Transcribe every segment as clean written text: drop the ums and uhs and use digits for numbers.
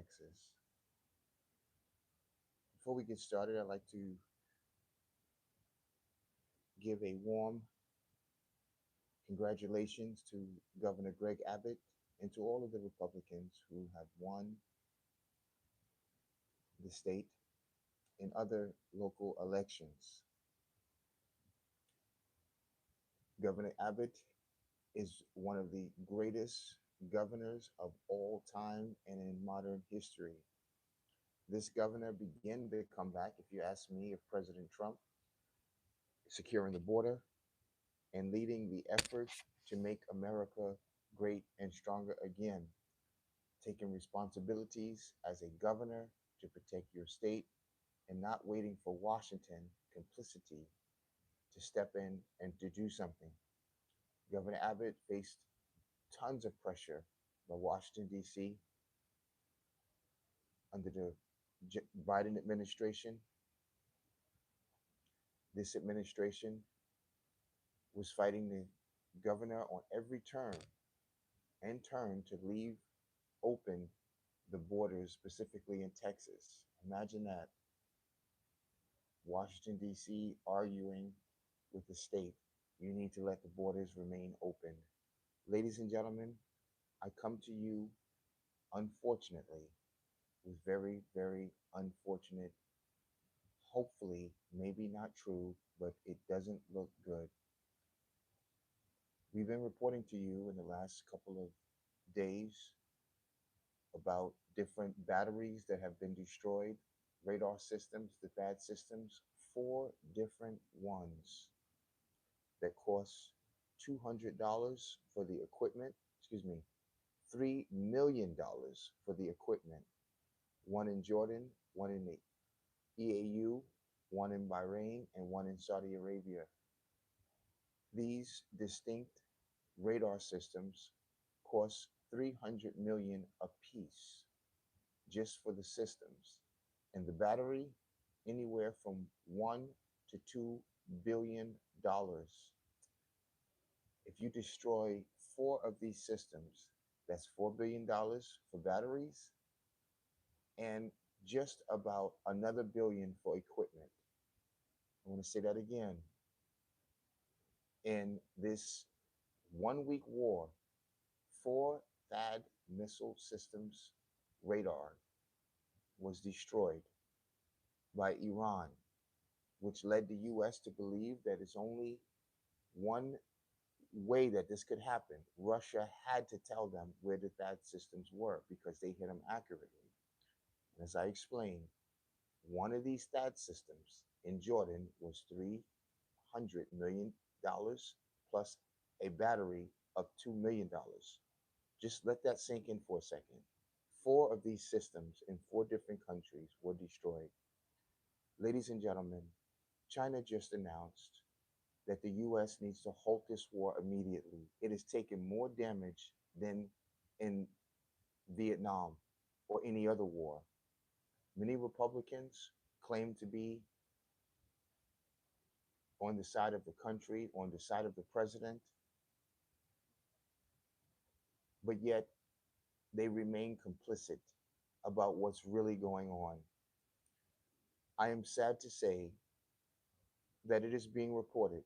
Texas. Before we get started, I'd like to give a warm congratulations to Governor Greg Abbott and to all of the Republicans who have won the state in other local elections. Governor Abbott is one of the greatest governors of all time and in modern history. This governor began the comeback, if you ask me, of President Trump, securing the border and leading the effort to make America great and stronger again, taking responsibilities as a governor to protect your state and not waiting for Washington complicity to step in and to do something. Governor Abbott faced tons of pressure by Washington, D.C. under the Biden administration. This administration was fighting the governor on every turn and turn to leave open the borders, specifically in Texas. Imagine that. Washington, D.C. arguing with the state. You need to let the borders remain open. Ladies and gentlemen, I come to you, unfortunately, with very, very unfortunate, hopefully, maybe not true, but it doesn't look good. We've been reporting to you in the last couple of days about different batteries that have been destroyed, radar systems, the THAAD systems, four different ones that cost $200 for the equipment, excuse me, $3 million for the equipment. One in Jordan, one in the EAU, one in Bahrain, and one in Saudi Arabia. These distinct radar systems cost 300 million apiece just for the systems, and the battery anywhere from 1 to 2 billion dollars. If you destroy four of these systems, that's $4 billion for batteries and just about another billion for equipment. I want to say that again. In this 1 week war, four THAAD missile systems radar was destroyed by Iran, which led the US to believe that it's only one way that this could happen. Russia had to tell them where the THAAD systems were because they hit them accurately. And as I explained, one of these THAAD systems in Jordan was $300 million plus a battery of $2 million. Just let that sink in for a second. Four of these systems in four different countries were destroyed. Ladies and gentlemen, China just announced that the US needs to halt this war immediately. It has taken more damage than in Vietnam or any other war. Many Republicans claim to be on the side of the country, on the side of the president, but yet they remain complicit about what's really going on. I am sad to say that it is being reported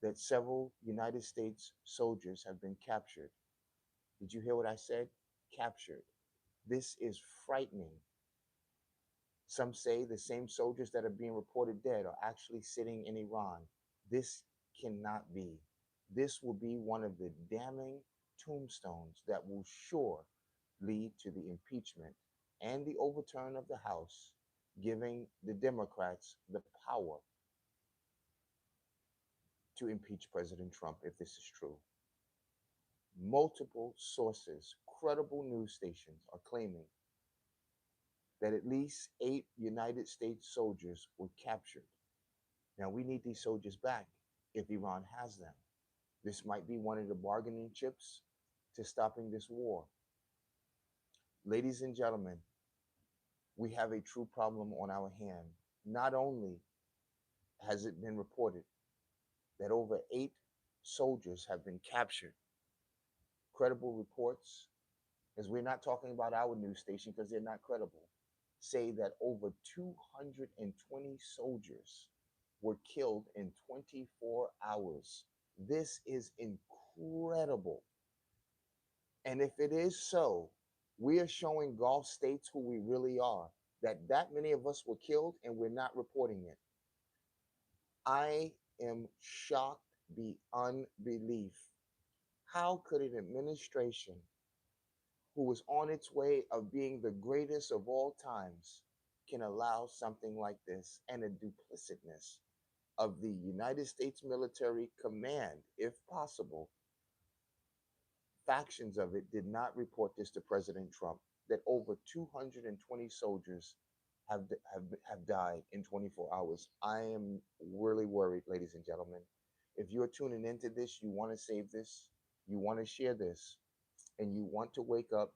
that several United States soldiers have been captured. Did you hear what I said? Captured. This is frightening. Some say the same soldiers that are being reported dead are actually sitting in Iran. This cannot be. This will be one of the damning tombstones that will sure lead to the impeachment and the overturn of the House, giving the Democrats the power to impeach President Trump if this is true. Multiple sources, credible news stations, are claiming that at least 8 United States soldiers were captured. Now, we need these soldiers back if Iran has them. This might be one of the bargaining chips to stopping this war. Ladies and gentlemen, we have a true problem on our hand. Not only has it been reported that over 8 soldiers have been captured, credible reports because we're not talking about our news station because they're not credible, say that over 220 soldiers were killed in 24 hours. This is incredible. And if it is so, we are showing Gulf states who we really are, that many of us were killed and we're not reporting it. I am shocked beyond belief. How could an administration who was on its way of being the greatest of all times can allow something like this, and a duplicitness of the United States military command, if possible, factions of it did not report this to President Trump, that over 220 soldiers have died in 24 hours. I am really worried, ladies and gentlemen. If you're tuning into this, you want to save this, you want to share this, and you want to wake up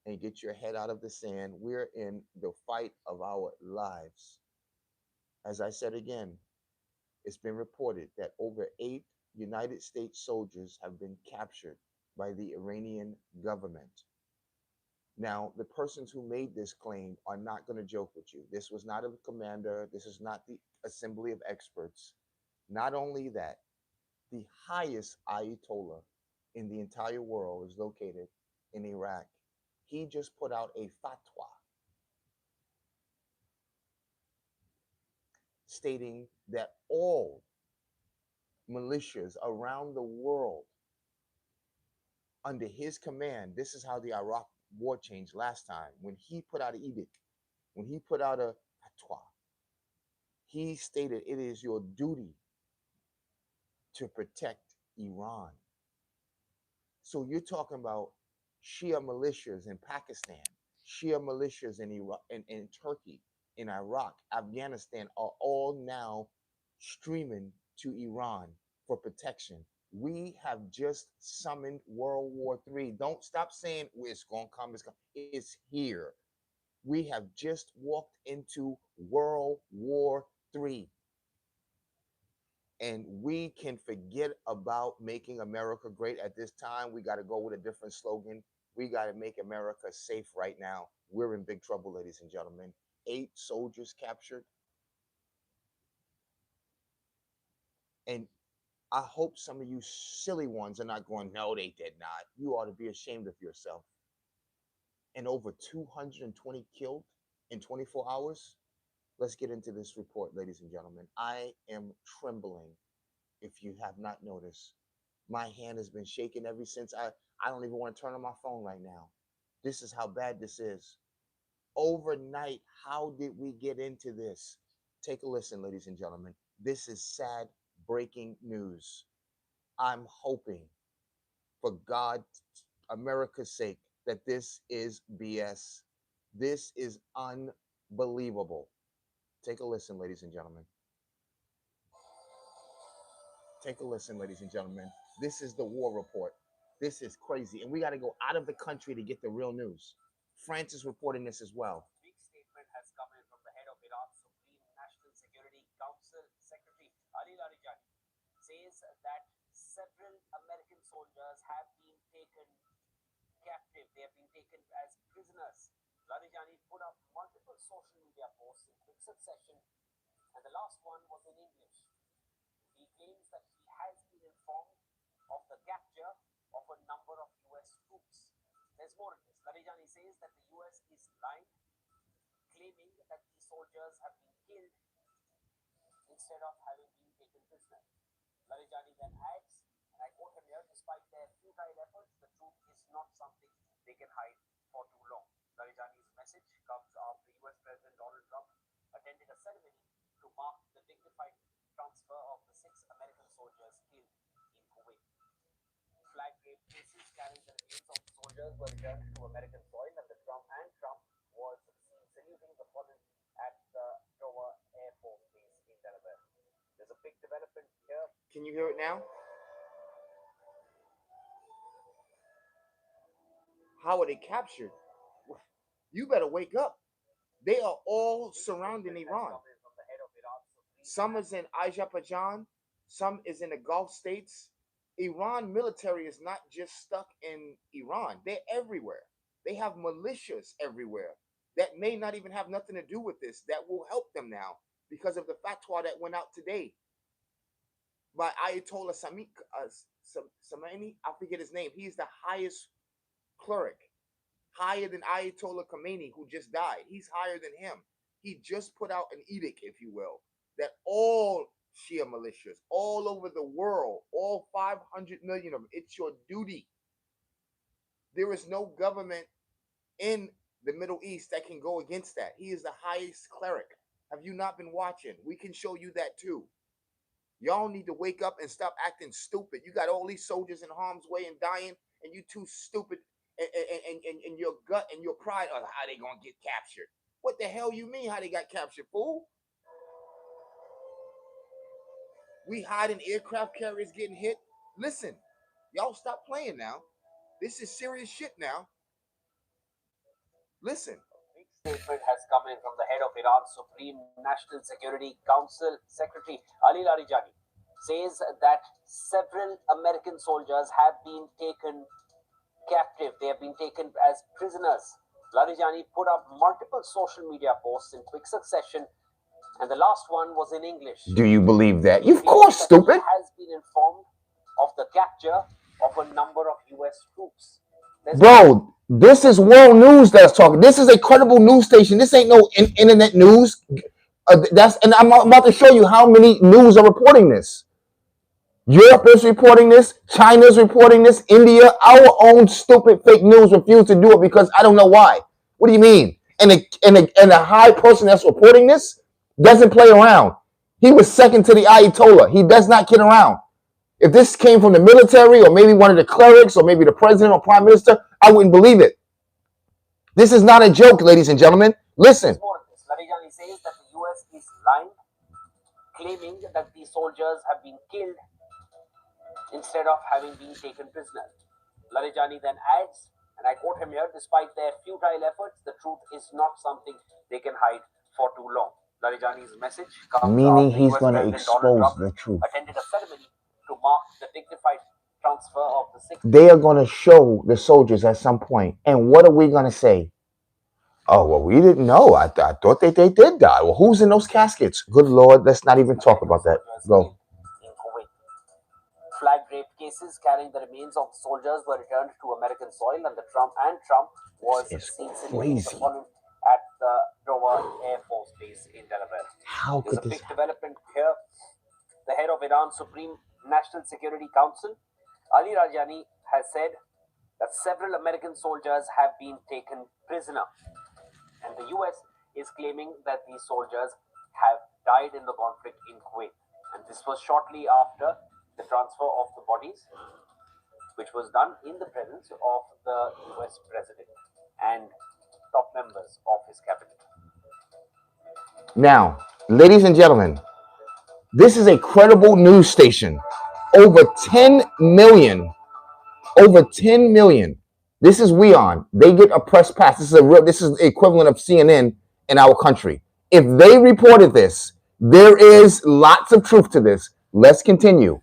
and get your head out of the sand. We're in the fight of our lives. As I said again, it's been reported that over 8 United States soldiers have been captured by the Iranian government. Now, the persons who made this claim are not going to joke with you. This was not a commander, this is not the assembly of experts. Not only that, the highest Ayatollah in the entire world is located in Iraq. He just put out a fatwa stating that all militias around the world under his command, this is how the Iraq war changed last time. When he put out an edict, when he put out a fatwa, he stated it is your duty to protect Iran. So you're talking about Shia militias in Pakistan, Shia militias in Iraq, in Turkey, in Iraq, Afghanistan are all now streaming to Iran for protection. We have just summoned World War III. Don't stop saying it's going to come. It's here. We have just walked into World War III. And we can forget about making America great at this time. We got to go with a different slogan. We got to make America safe right now. We're in big trouble, ladies and gentlemen. 8 soldiers captured. And I hope some of you silly ones are not going, no, they did not. You ought to be ashamed of yourself. And over 220 killed in 24 hours. Let's get into this report, ladies and gentlemen. I am trembling, if you have not noticed. My hand has been shaking ever since I don't even want to turn on my phone right now. This is how bad this is. Overnight, how did we get into this? Take a listen, ladies and gentlemen. This is sad breaking news. I'm hoping, for God, America's sake, that this is BS. This is unbelievable. Take a listen, ladies and gentlemen. Take a listen, ladies and gentlemen. This is the war report. This is crazy. And we got to go out of the country to get the real news. France is reporting this as well. Big statement has come in from the head of Iraq's Supreme National Security Council Secretary Ali Larijani, says that several American soldiers have been taken captive. They have been taken as prisoners. Larijani put up multiple social media posts in quick succession, and the last one was in English. He claims that he has been informed of the capture of a number of US troops. There's more in this. Larijani says that the US is lying, claiming that these soldiers have been killed instead of having been taken prisoner. Larijani then adds, and I quote him here, despite their futile efforts, the truth is not something they can hide for too long. Larijani's message comes after US President Donald Trump attended a ceremony to mark the dignified transfer of the 6 American soldiers killed in Kuwait. Flag draped cases carrying the remains of the soldiers were returned to American soil, and Trump was seen saluting the fallen at the Dover Air Force Base in Delaware. There's a big development here. Can you hear it now? How are they captured? You better wake up. They are all surrounding Iran. Some is in Azerbaijan, some is in the Gulf states. Iran military is not just stuck in Iran, they're everywhere. They have militias everywhere that may not even have nothing to do with this that will help them now because of the fatwa that went out today by Ayatollah Samani. I forget his name. He's the highest cleric, higher than Ayatollah Khomeini, who just died. He's higher than him. He just put out an edict, if you will, that all Shia militias all over the world, all 500 million of them, it's your duty. There is no government in the Middle East that can go against that. He is the highest cleric. Have you not been watching? We can show you that too. Y'all need to wake up and stop acting stupid. You got all these soldiers in harm's way and dying, and you too stupid and your gut and your pride of how they gonna get captured. What the hell you mean how they got captured, fool? We hiding aircraft carriers getting hit. Listen, y'all stop playing now. This is serious shit now. Listen. Big statement has come in from the head of Iran's Supreme National Security Council Secretary Ali Larijani. Says that several American soldiers have been taken captive. They have been taken as prisoners. Larijani put up multiple social media posts in quick succession, and the last one was in English. Do you believe that? Of course, stupid. He has been informed of the capture of a number of U.S. troops. Bro, this is world news that's talking. This is a credible news station. This ain't no internet news. And I'm about to show you how many news are reporting this. Europe is reporting this. China's reporting this. India, our own stupid fake news refused to do it because I don't know why. What do you mean? And a high person that's reporting this doesn't play around. He was second to the Ayatollah. He does not kid around. If this came from the military or maybe one of the clerics or maybe the president or prime minister, I wouldn't believe it. This is not a joke, ladies and gentlemen. Listen. Larijani says that the U.S. is lying, claiming that the soldiers have been killed instead of having been taken prisoner. Larijani then adds, and I quote him here, despite their futile efforts, the truth is not something they can hide for too long. Larijani's message comes meaning after he's US going to President expose Donald Trump the truth. Attended a ceremony to mark the dignified transfer of the 6th. They are going to show the soldiers at some point. And what are we going to say? Oh, well, we didn't know. I thought they did die. Well, who's in those caskets? Good Lord, let's not even talk about that. Go. In Kuwait. Flag rape cases carrying the remains of soldiers were returned to American soil, and Trump was seen crazy at the Dover Air Force Base in Delaware. How There's could a this big development here. The head of Iran's Supreme National Security Council, Ali Larijani, has said that several American soldiers have been taken prisoner, and the U.S. is claiming that these soldiers have died in the conflict in Kuwait. And this was shortly after the transfer of the bodies, which was done in the presence of the U.S. President and top members of his cabinet. Now, ladies and gentlemen, this is a credible news station. Over 10 million. Over 10 million. This is WION. They get a press pass. This is the equivalent of CNN in our country. If they reported this, there is lots of truth to this. Let's continue.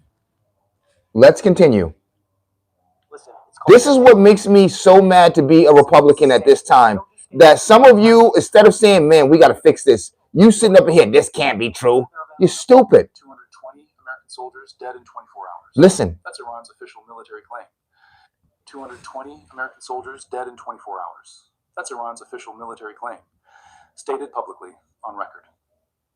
This is what makes me so mad to be a Republican at this time. That some of you, instead of saying, man, we got to fix this, you sitting up here, this can't be true. You're stupid. 220 American soldiers dead in 24 hours. Listen. That's Iran's official military claim. 220 American soldiers dead in 24 hours. That's Iran's official military claim, stated publicly on record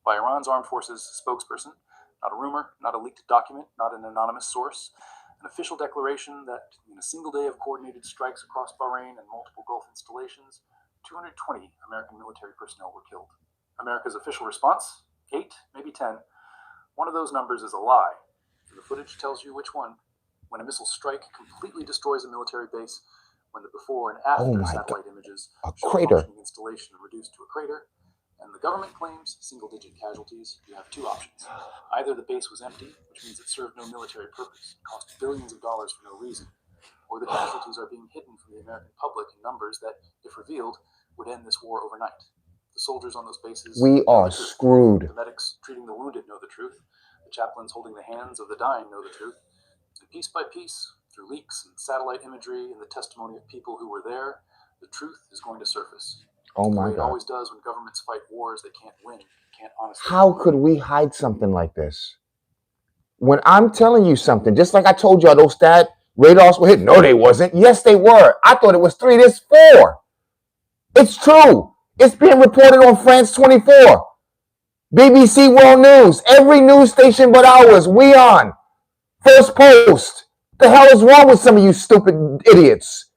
by Iran's armed forces spokesperson. Not a rumor, not a leaked document, not an anonymous source. An official declaration that in a single day of coordinated strikes across Bahrain and multiple Gulf installations, 220 American military personnel were killed. America's official response? 8, maybe 10. One of those numbers is a lie. And the footage tells you which one. When a missile strike completely destroys a military base, when the before and after satellite images show a functioning installation reduced to a crater, and the government claims single-digit casualties, you have two options. Either the base was empty, which means it served no military purpose, cost billions of dollars for no reason, or the casualties are being hidden from the American public in numbers that, if revealed, would end this war overnight. The soldiers on those bases we are screwed. The medics treating the wounded know the truth. The chaplains holding the hands of the dying know the truth. And piece by piece, through leaks and satellite imagery and the testimony of people who were there, The truth is going to surface. Oh The my way it God. always does when governments fight wars they can't win, can't honestly. How could we hide something like this? When I'm telling you something, just like I told y'all, those stat radars were hit. No, they wasn't. Yes, they were. I thought it was 3. There's 4. It's true. It's being reported on France 24, BBC World News, every news station but ours. We on First Post. The hell is wrong with some of you stupid idiots?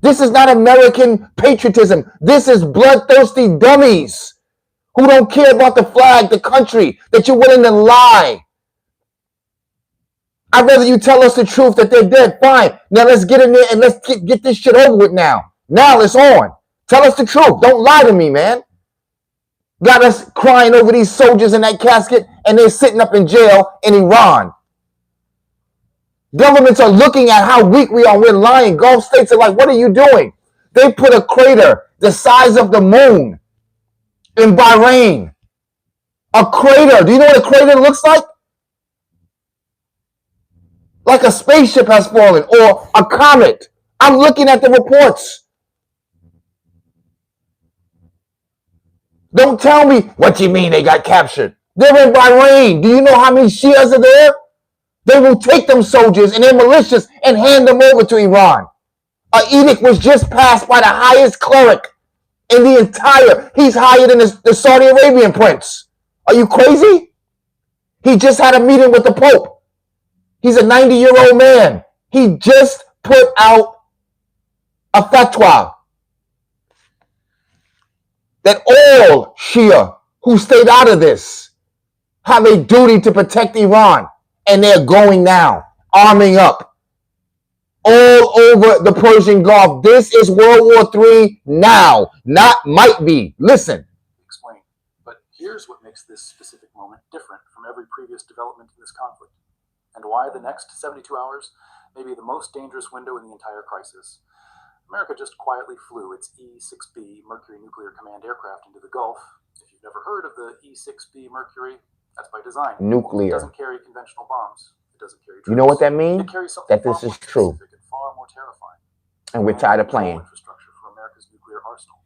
This is not American patriotism. This is bloodthirsty dummies who don't care about the flag, the country, that you're willing to lie. I'd rather you tell us the truth that they're dead. Fine. Now let's get in there and let's get this shit over with now. Now it's on. Tell us the truth. Don't lie to me, man. Got us crying over these soldiers in that casket and they're sitting up in jail in Iran. Governments are looking at how weak we are. We're lying. Gulf states are like, what are you doing? They put a crater the size of the moon in Bahrain. A crater. Do you know what a crater looks like? Like a spaceship has fallen or a comet. I'm looking at the reports. Don't tell me, what do you mean they got captured? They're in Bahrain. Do you know how many Shias are there? They will take them soldiers and their militias and hand them over to Iran. An edict was just passed by the highest cleric in the entire, he's higher than the Saudi Arabian prince. Are you crazy? He just had a meeting with the Pope. He's a 90-year-old man. He just put out a fatwa that all Shia who stayed out of this have a duty to protect Iran. And they're going now, arming up all over the Persian Gulf. This is World War III now, not might be. Listen. Explain. But here's what makes this specific moment different from every previous development in this conflict, and why the next 72 hours may be the most dangerous window in the entire crisis. America just quietly flew its E-6B Mercury Nuclear Command aircraft into the Gulf. If you've never heard of the E-6B Mercury, that's by design. Nuclear. It doesn't carry conventional bombs. It doesn't carry troops. You know what that means? It carries something That this far is more true. specific and far more terrifying. And we're tired of playing. Infrastructure for America's nuclear arsenal.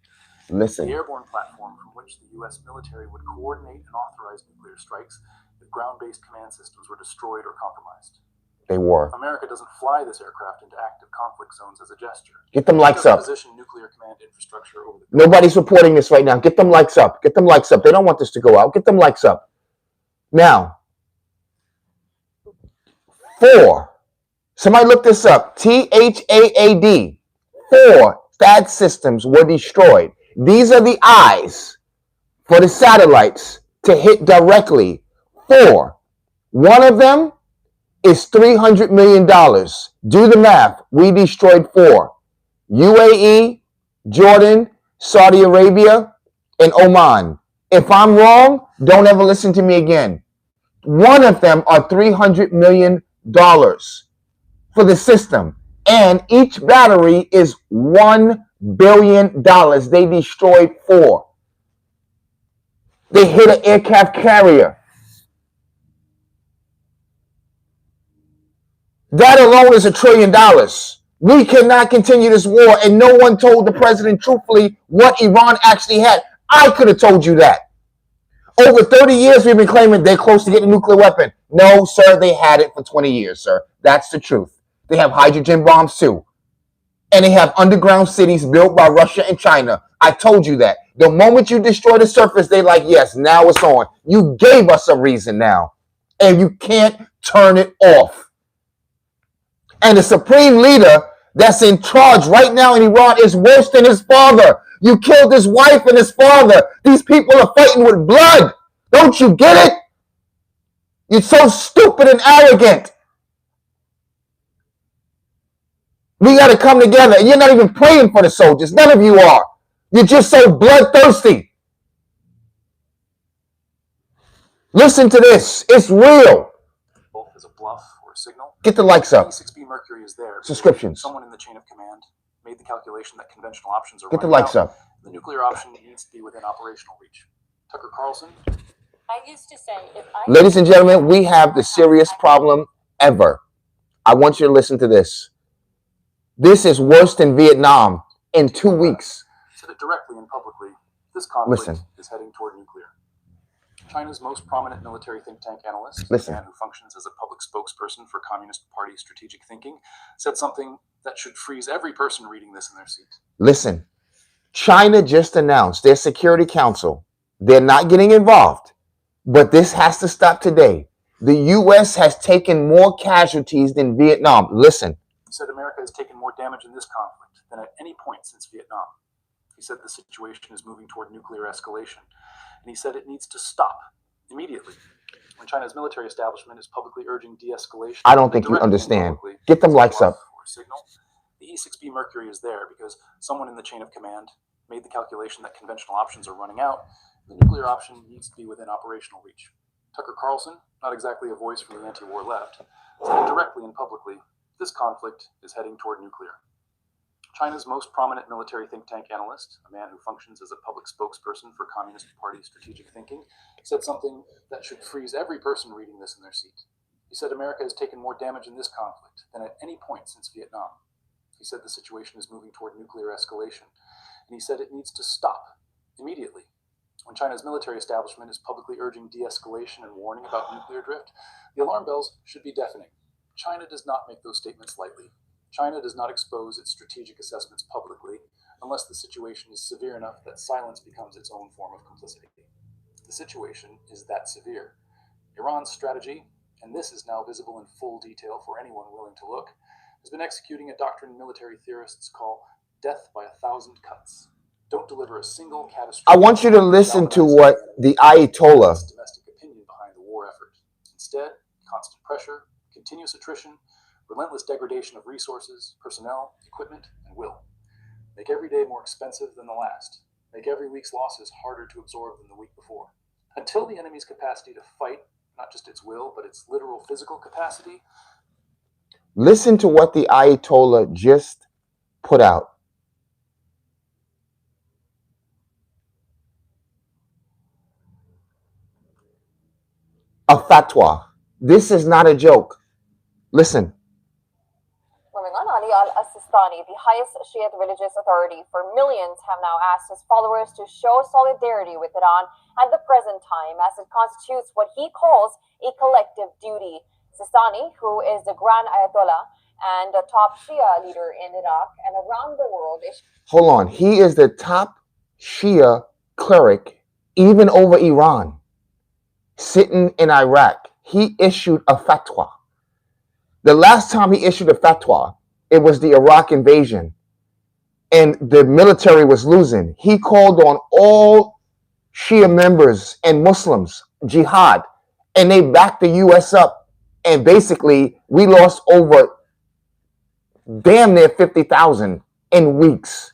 Listen. The airborne platform from which the U.S. military would coordinate and authorize nuclear strikes if ground-based command systems were destroyed or compromised. They were. America doesn't fly this aircraft into active conflict zones as a gesture. Get them likes up. Position nuclear command infrastructure over the Nobody's reporting this right now. Get them likes up. Get them likes up. They don't want this to go out. Get them likes up. Now, 4. Somebody look this up. THAAD. 4 THAAD systems were destroyed. These are the eyes for the satellites to hit directly. 4. One of them is $300 million. Do the math. We destroyed 4. UAE, Jordan, Saudi Arabia, and Oman. If I'm wrong, don't ever listen to me again. One of them are $300 million for the system. And each battery is $1 billion. They destroyed 4. They hit an aircraft carrier. That alone is $1 trillion. We cannot continue this war, and no one told the president truthfully what Iran actually had. I could have told you that. Over 30 years, we've been claiming they're close to getting a nuclear weapon. No, sir, they had it for 20 years, sir. That's the truth. They have hydrogen bombs, too. And they have underground cities built by Russia and China. I told you that. The moment you destroy the surface, they're like, yes, now it's on. You gave us a reason now, and you can't turn it off. And the supreme leader that's in charge right now in Iran is worse than his father. You killed his wife and his father. These people are fighting with blood. Don't you get it? You're so stupid and arrogant. We got to come together. And you're not even praying for the soldiers. None of you are. You're just so bloodthirsty. Listen to this. It's real. Both as a bluff or a signal. Get the likes up. E-6B Mercury is there. Subscriptions. Someone in the chain of command made the calculation that conventional options are Get the running likes out. up. The nuclear option needs to be within operational reach. Tucker Carlson. I used to say, if I Ladies and gentlemen, we have the serious problem ever. I want you to listen to this. This is worse than Vietnam. in 2 weeks. Said it directly and publicly. This conflict Listen. is heading toward nuclear. China's most prominent military think tank analyst, Listen. a man who functions as a public spokesperson for Communist Party strategic thinking, said something that should freeze every person reading this in their seat. Listen, China just announced their Security Council. They're not getting involved, but this has to stop today. The U.S. has taken more casualties than Vietnam. Listen. He said America has taken more damage in this conflict than at any point since Vietnam. He said the situation is moving toward nuclear escalation, and he said it needs to stop immediately. When China's military establishment is publicly urging de-escalation, I don't think you understand. Get them likes up. Or signal, the E-6B Mercury is there because someone in the chain of command made the calculation that conventional options are running out. The nuclear option needs to be within operational reach. Tucker Carlson, not exactly a voice from the anti-war left, said directly and publicly, this conflict is heading toward nuclear. China's most prominent military think tank analyst, a man who functions as a public spokesperson for Communist Party strategic thinking, said something that should freeze every person reading this in their seat. He said America has taken more damage in this conflict than at any point since Vietnam. He said the situation is moving toward nuclear escalation, and he said it needs to stop immediately. When China's military establishment is publicly urging de-escalation and warning about nuclear drift, the alarm bells should be deafening. China does not make those statements lightly. China does not expose its strategic assessments publicly unless the situation is severe enough that silence becomes its own form of complicity. The situation is that severe. Iran's strategy, and this is now visible in full detail for anyone willing to look, has been executing a doctrine military theorists call death by 1,000 cuts. Don't deliver a single catastrophic. I want you to listen to what the Ayatollah. Domestic opinion behind the war effort. Instead, constant pressure, continuous attrition, relentless degradation of resources, personnel, equipment, and will. Make every day more expensive than the last. Make every week's losses harder to absorb than the week before. Until the enemy's capacity to fight, not just its will, but its literal physical capacity. Listen to what the Ayatollah just put out. A fatwa. This is not a joke. Listen. Moving on, Ali al-Sistani, the highest Shiite religious authority for millions, have now asked his followers to show solidarity with Iran at the present time, as it constitutes what he calls a collective duty. Sistani, who is the Grand Ayatollah and a top Shia leader in Iraq and around the world, is... Hold on. He is the top Shia cleric, even over Iran, sitting in Iraq. He issued a fatwa. The last time he issued a fatwa, it was the Iraq invasion, and the military was losing. He called on all Shia members and Muslims, jihad, and they backed the U.S. up. And basically, we lost over damn near 50,000 in weeks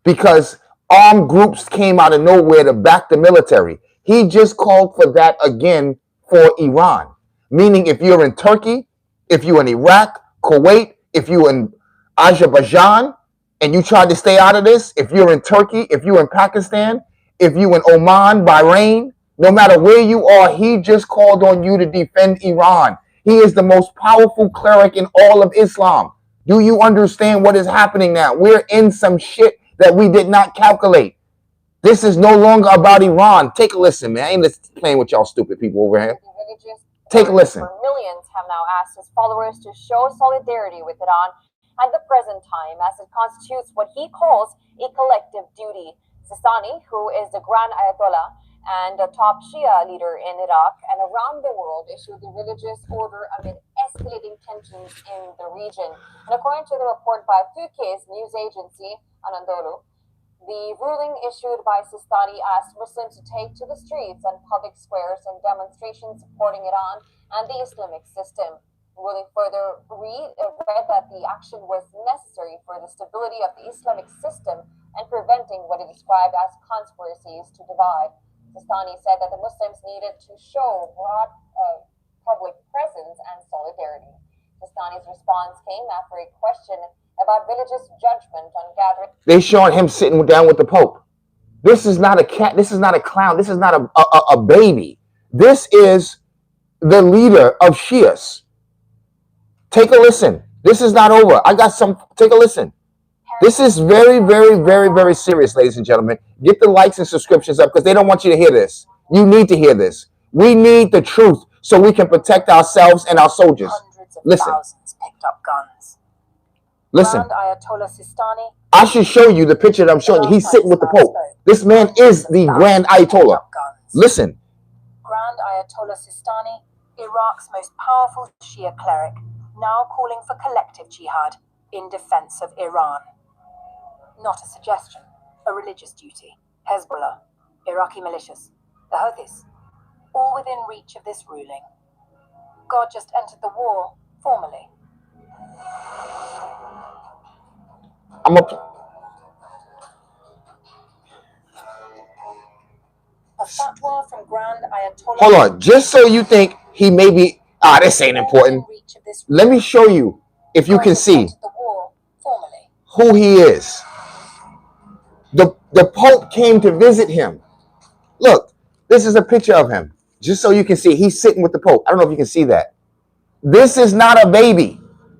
because armed groups came out of nowhere to back the military. He just called for that again for Iran, meaning if you're in Turkey, if you're in Iraq, Kuwait, if you're in Azerbaijan and you tried to stay out of this, if you're in Turkey, if you're in Pakistan, if you're in Oman, Bahrain, no matter where you are, he just called on you to defend Iran. He is the most powerful cleric in all of Islam. Do you understand what is happening now? We're in some shit that we did not calculate. This is no longer about Iran. Take a listen, man. I ain't playing with y'all stupid people over here. Take a listen. Millions have now asked his followers to show solidarity with Iran at the present time, as it constitutes what he calls a collective duty. Sistani, who is the Grand Ayatollah and a top Shia leader in Iraq and around the world, issued the religious order amid escalating tensions in the region. And according to the report by Turkey's news agency, Anadolu, the ruling issued by Sistani asked Muslims to take to the streets and public squares in demonstrations supporting Iran and the Islamic system. The ruling further read that the action was necessary for the stability of the Islamic system and preventing what it described as conspiracies to divide. Sistani said that the Muslims needed to show broad public presence and solidarity. Sistani's response came after a question about religious judgment on gathering. They showing him sitting down with the Pope. This is not a cat. This is not a clown. This is not a baby. This is the leader of Shias. Take a listen. This is not over. I got some. Take a listen. This is very, very, very, very serious, ladies and gentlemen. Get the likes and subscriptions up because they don't want you to hear this. You need to hear this. We need the truth so we can protect ourselves and our soldiers. Hundreds of Listen. thousands picked up guns. Listen. Grand Ayatollah Sistani. I should show you the picture that I'm showing you. He's sitting with the Pope. This man is the Grand Ayatollah. Listen. Grand Ayatollah Sistani, Iraq's most powerful Shia cleric, now calling for collective jihad in defense of Iran. Not a suggestion, a religious duty. Hezbollah, Iraqi militias, the Houthis, all within reach of this ruling. God just entered the war formally. I'm A fatwa from Grand Ayatollah. Hold on, just so you think he may be. This ain't important. Let me show you, if you can see, who he is. The Pope came to visit him. Look, this is a picture of him, just so you can see. He's sitting with the Pope. I don't know if you can see that. This is not a baby.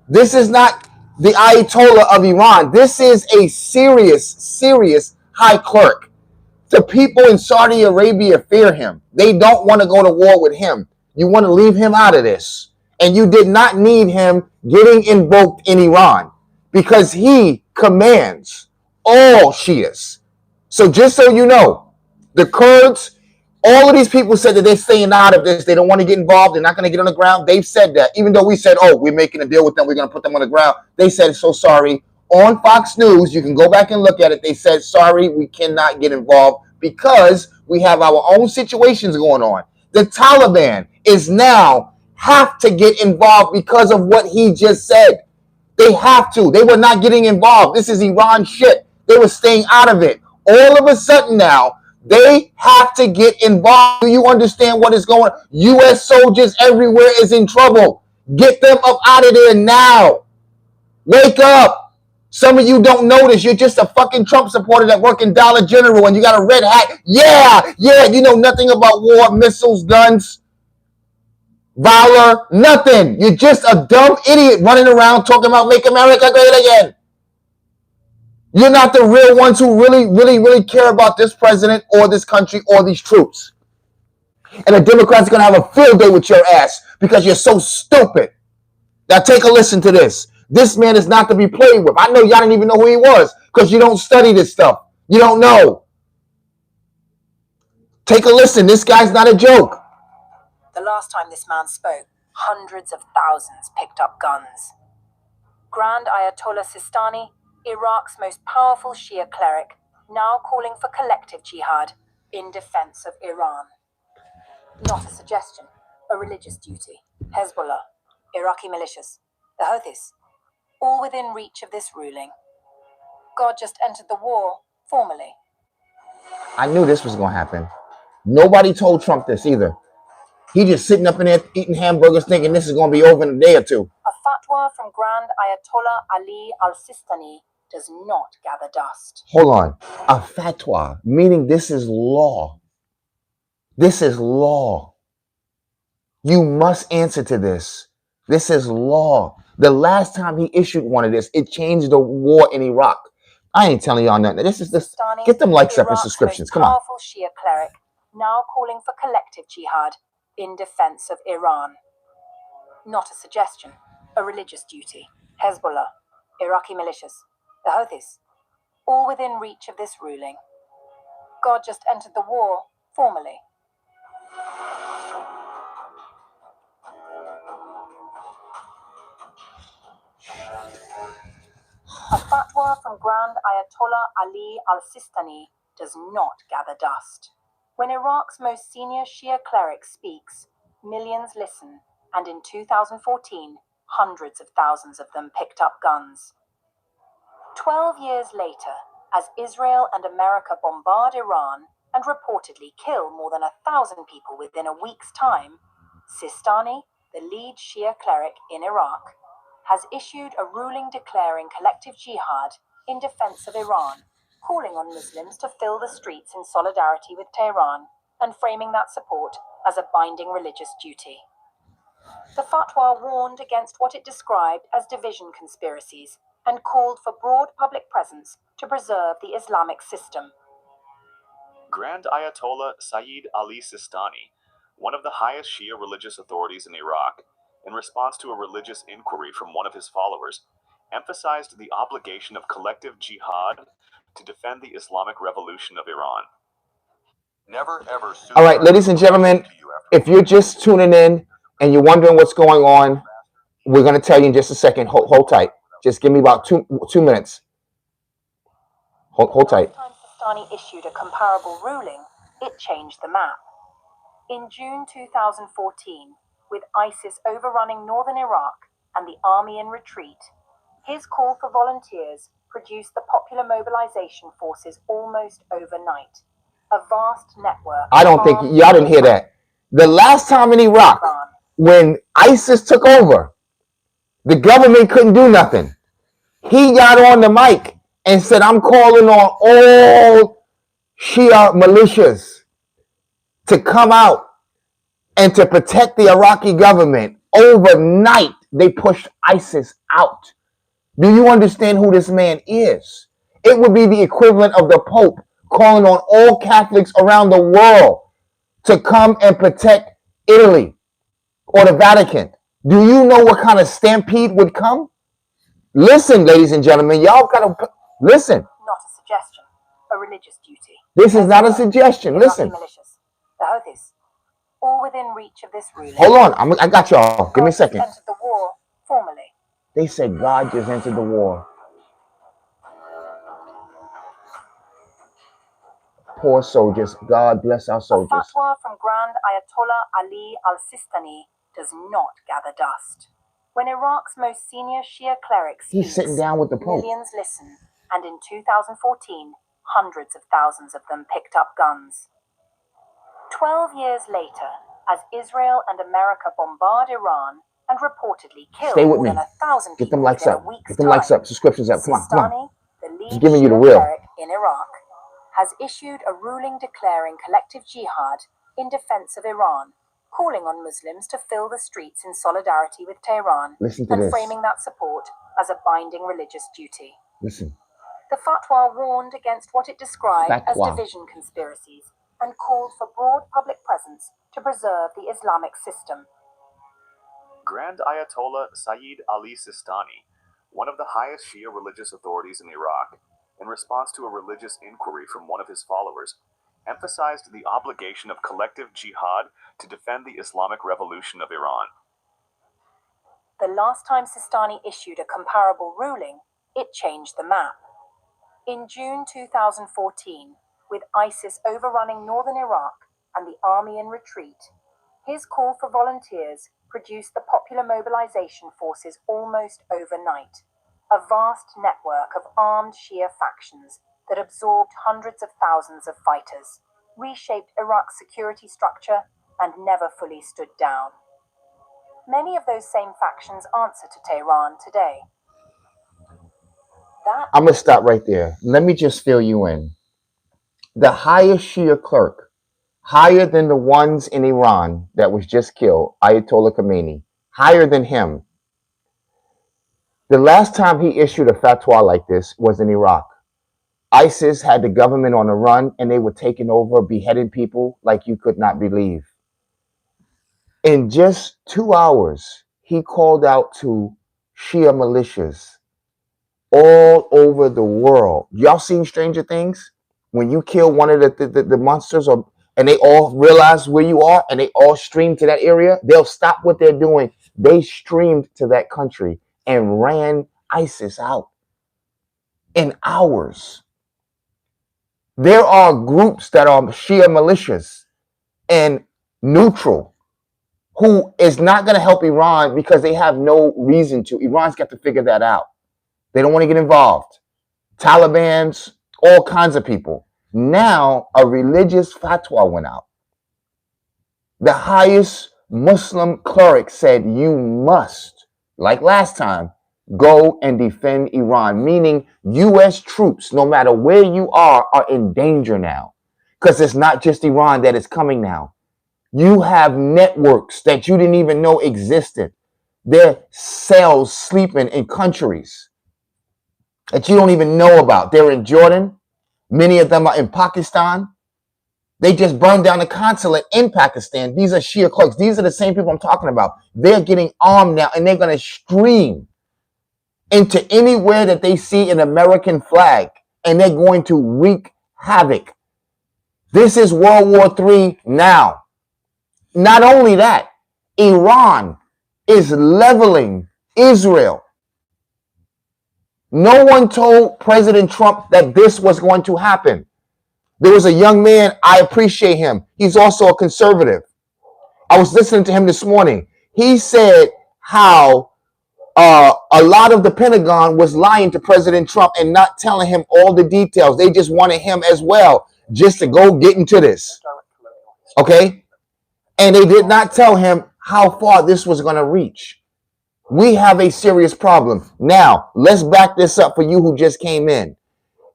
This is not the Ayatollah of Iran. This is a serious high clerk. The people in Saudi Arabia fear him. They don't want to go to war with him. You want to leave him out of this. And you did not need him getting invoked in Iran because he commands all Shias. So just so you know, the Kurds, all of these people said that they're staying out of this. They don't want to get involved. They're not going to get on the ground. They've said that. Even though we said, oh, we're making a deal with them. We're going to put them on the ground. They said, so sorry. On Fox News, you can go back and look at it. They said, sorry, we cannot get involved because we have our own situations going on. The Taliban is now have to get involved because of what he just said. They have to. They were not getting involved. This is Iran shit. They were staying out of it. All of a sudden now, they have to get involved. Do you understand what is going on? U.S. soldiers everywhere is in trouble. Get them up out of there now. Wake up. Some of you don't know this. You're just a fucking Trump supporter that work in Dollar General and you got a red hat. Yeah, you know nothing about war, missiles, guns, valor, nothing. You're just a dumb idiot running around talking about make America great again. You're not the real ones who really care about this president or this country or these troops. And the Democrats are going to have a field day with your ass because you're so stupid. Now take a listen to this. This man is not to be played with. I know y'all didn't even know who he was because you don't study this stuff. You don't know. Take a listen. This guy's not a joke. The last time this man spoke, hundreds of thousands picked up guns. Grand Ayatollah Sistani, Iraq's most powerful Shia cleric, now calling for collective jihad in defense of Iran. Not a suggestion, a religious duty. Hezbollah, Iraqi militias, the Houthis, all within reach of this ruling. God just entered the war formally. I knew this was going to happen. Nobody told Trump this either. He just sitting up in there eating hamburgers thinking this is going to be over in a day or two. A fatwa from Grand Ayatollah Ali al-Sistani does not gather dust. Hold on. A fatwa, meaning this is law. This is law. You must answer to this. This is law. The last time he issued one of this, it changed the war in Iraq. I ain't telling y'all nothing. This is this. Get them likes up and subscriptions. Come on. Powerful Shia cleric, now calling for collective jihad in defense of Iran. Not a suggestion, a religious duty. Hezbollah, Iraqi militias, the Houthis, all within reach of this ruling. God just entered the war formally. A fatwa from Grand Ayatollah Ali al-Sistani does not gather dust. When Iraq's most senior Shia cleric speaks, millions listen, and in 2014, hundreds of thousands of them picked up guns. 12 years later, as Israel and America bombard Iran and reportedly kill more than 1,000 people within a week's time, Sistani, the lead Shia cleric in Iraq, has issued a ruling declaring collective jihad in defense of Iran, calling on Muslims to fill the streets in solidarity with Tehran and framing that support as a binding religious duty. The fatwa warned against what it described as division conspiracies and called for broad public presence to preserve the Islamic system. Grand Ayatollah Sayyid Ali Sistani, one of the highest Shia religious authorities in Iraq, in response to a religious inquiry from one of his followers, emphasized the obligation of collective jihad to defend the Islamic Revolution of Iran. Never ever. All right, ladies and gentlemen, if you're just tuning in and you're wondering what's going on, we're going to tell you in just a second. Hold tight. Just give me about two minutes. Hold tight. Last time Sistani issued a comparable ruling, it changed the map. In June 2014, with ISIS overrunning northern Iraq and the army in retreat, his call for volunteers produced the popular mobilization forces almost overnight. A vast network. I don't think y'all didn't hear that. The last time in Iraq, when ISIS took over, the government couldn't do nothing. He got on the mic and said, I'm calling on all Shia militias to come out and to protect the Iraqi government. Overnight, they pushed ISIS out. Do you understand who this man is? It would be the equivalent of the Pope calling on all Catholics around the world to come and protect Italy or the Vatican. Do you know what kind of stampede would come? Listen, ladies and gentlemen, y'all gotta listen. Not a suggestion, a religious duty. This is not a suggestion. Listen. Militias, the Houthis, all within reach of this ruling. Hold on, I got y'all. Give me a second. Entered the war formally. They said God just entered the war. Poor soldiers. God bless our soldiers. A fatwa from Grand Ayatollah Ali al-Sistani does not gather dust. When Iraq's most senior Shia cleric speaks, he's sitting down with the Pope. Millions listen, and in 2014, hundreds of thousands of them picked up guns. 12 years later, as Israel and America bombard Iran and reportedly kill more than 1,000 people Get them likes in up. a week's Get them time, likes up. Subscriptions up. Come on, come on. Sistani, the lead Just giving you the Shia real. cleric in Iraq, has issued a ruling declaring collective jihad in defense of Iran, calling on Muslims to fill the streets in solidarity with Tehran, and framing that support as a binding religious duty. Listen. The fatwa warned against what it described as division conspiracies and called for broad public presence to preserve the Islamic system. Grand Ayatollah Sayyid Ali Sistani, one of the highest Shia religious authorities in Iraq, in response to a religious inquiry from one of his followers, emphasized the obligation of collective jihad to defend the Islamic Revolution of Iran. The last time Sistani issued a comparable ruling, it changed the map. In June 2014, with ISIS overrunning northern Iraq and the army in retreat, his call for volunteers produced the popular mobilization forces almost overnight, a vast network of armed Shia factions that absorbed hundreds of thousands of fighters, reshaped Iraq's security structure, and never fully stood down. Many of those same factions answer to Tehran today. I'm going to stop right there. Let me just fill you in. The highest Shia clerk, higher than the ones in Iran that was just killed, Ayatollah Khamenei, higher than him. The last time he issued a fatwa like this was in Iraq. ISIS had the government on the run and they were taking over, beheading people like you could not believe. In just 2 hours, he called out to Shia militias all over the world. Y'all seen Stranger Things? When you kill one of the monsters and they all realize where you are and they all stream to that area, they'll stop what they're doing. They streamed to that country and ran ISIS out in hours. There are groups that are Shia militias and neutral who is not going to help Iran because they have no reason to. Iran's got to figure that out. They don't want to get involved. Taliban's, all kinds of people. Now a religious fatwa went out. The highest Muslim cleric said you must, like last time, go and defend Iran, meaning U.S. troops, no matter where you are in danger now. Because it's not just Iran that is coming now. You have networks that you didn't even know existed. There are cells sleeping in countries. that you don't even know about. They're in Jordan. Many of them are in Pakistan. They just burned down the consulate in Pakistan. These are Shia clerks. These are the same people I'm talking about. They're getting armed now, and they're going to stream into anywhere that they see an American flag, and they're going to wreak havoc. This is World War III now. Not only that, Iran is leveling Israel. No one told President Trump that this was going to happen. There was a young man, I appreciate him. He's also a conservative. I was listening to him this morning. He said how a lot of the Pentagon was lying to President Trump and not telling him all the details. They just wanted him as well, just to go get into this. Okay? And they did not tell him how far this was going to reach. We have a serious problem. Now, let's back this up for you who just came in.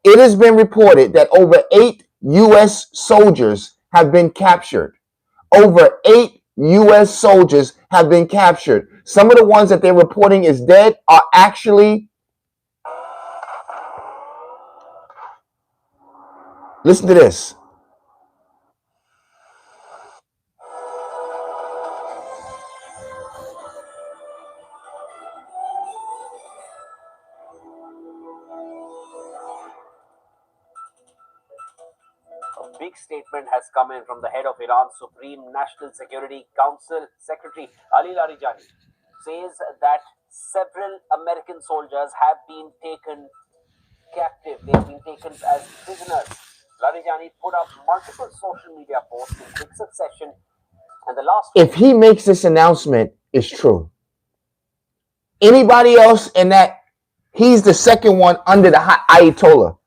It has been reported that over 8 U.S. soldiers have been captured. Over 8 U.S. soldiers have been captured. Some of the ones that they're reporting is dead are actually, listen to this. A big statement has come in from the head of Iran's Supreme National Security Council Secretary Ali Larijani. Says that several American soldiers have been taken captive. They have been taken as prisoners. Larijani put up multiple social media posts in quick succession, and the last. If he makes this announcement, it's true. Anybody else in that, he's the second one under the Ayatollah.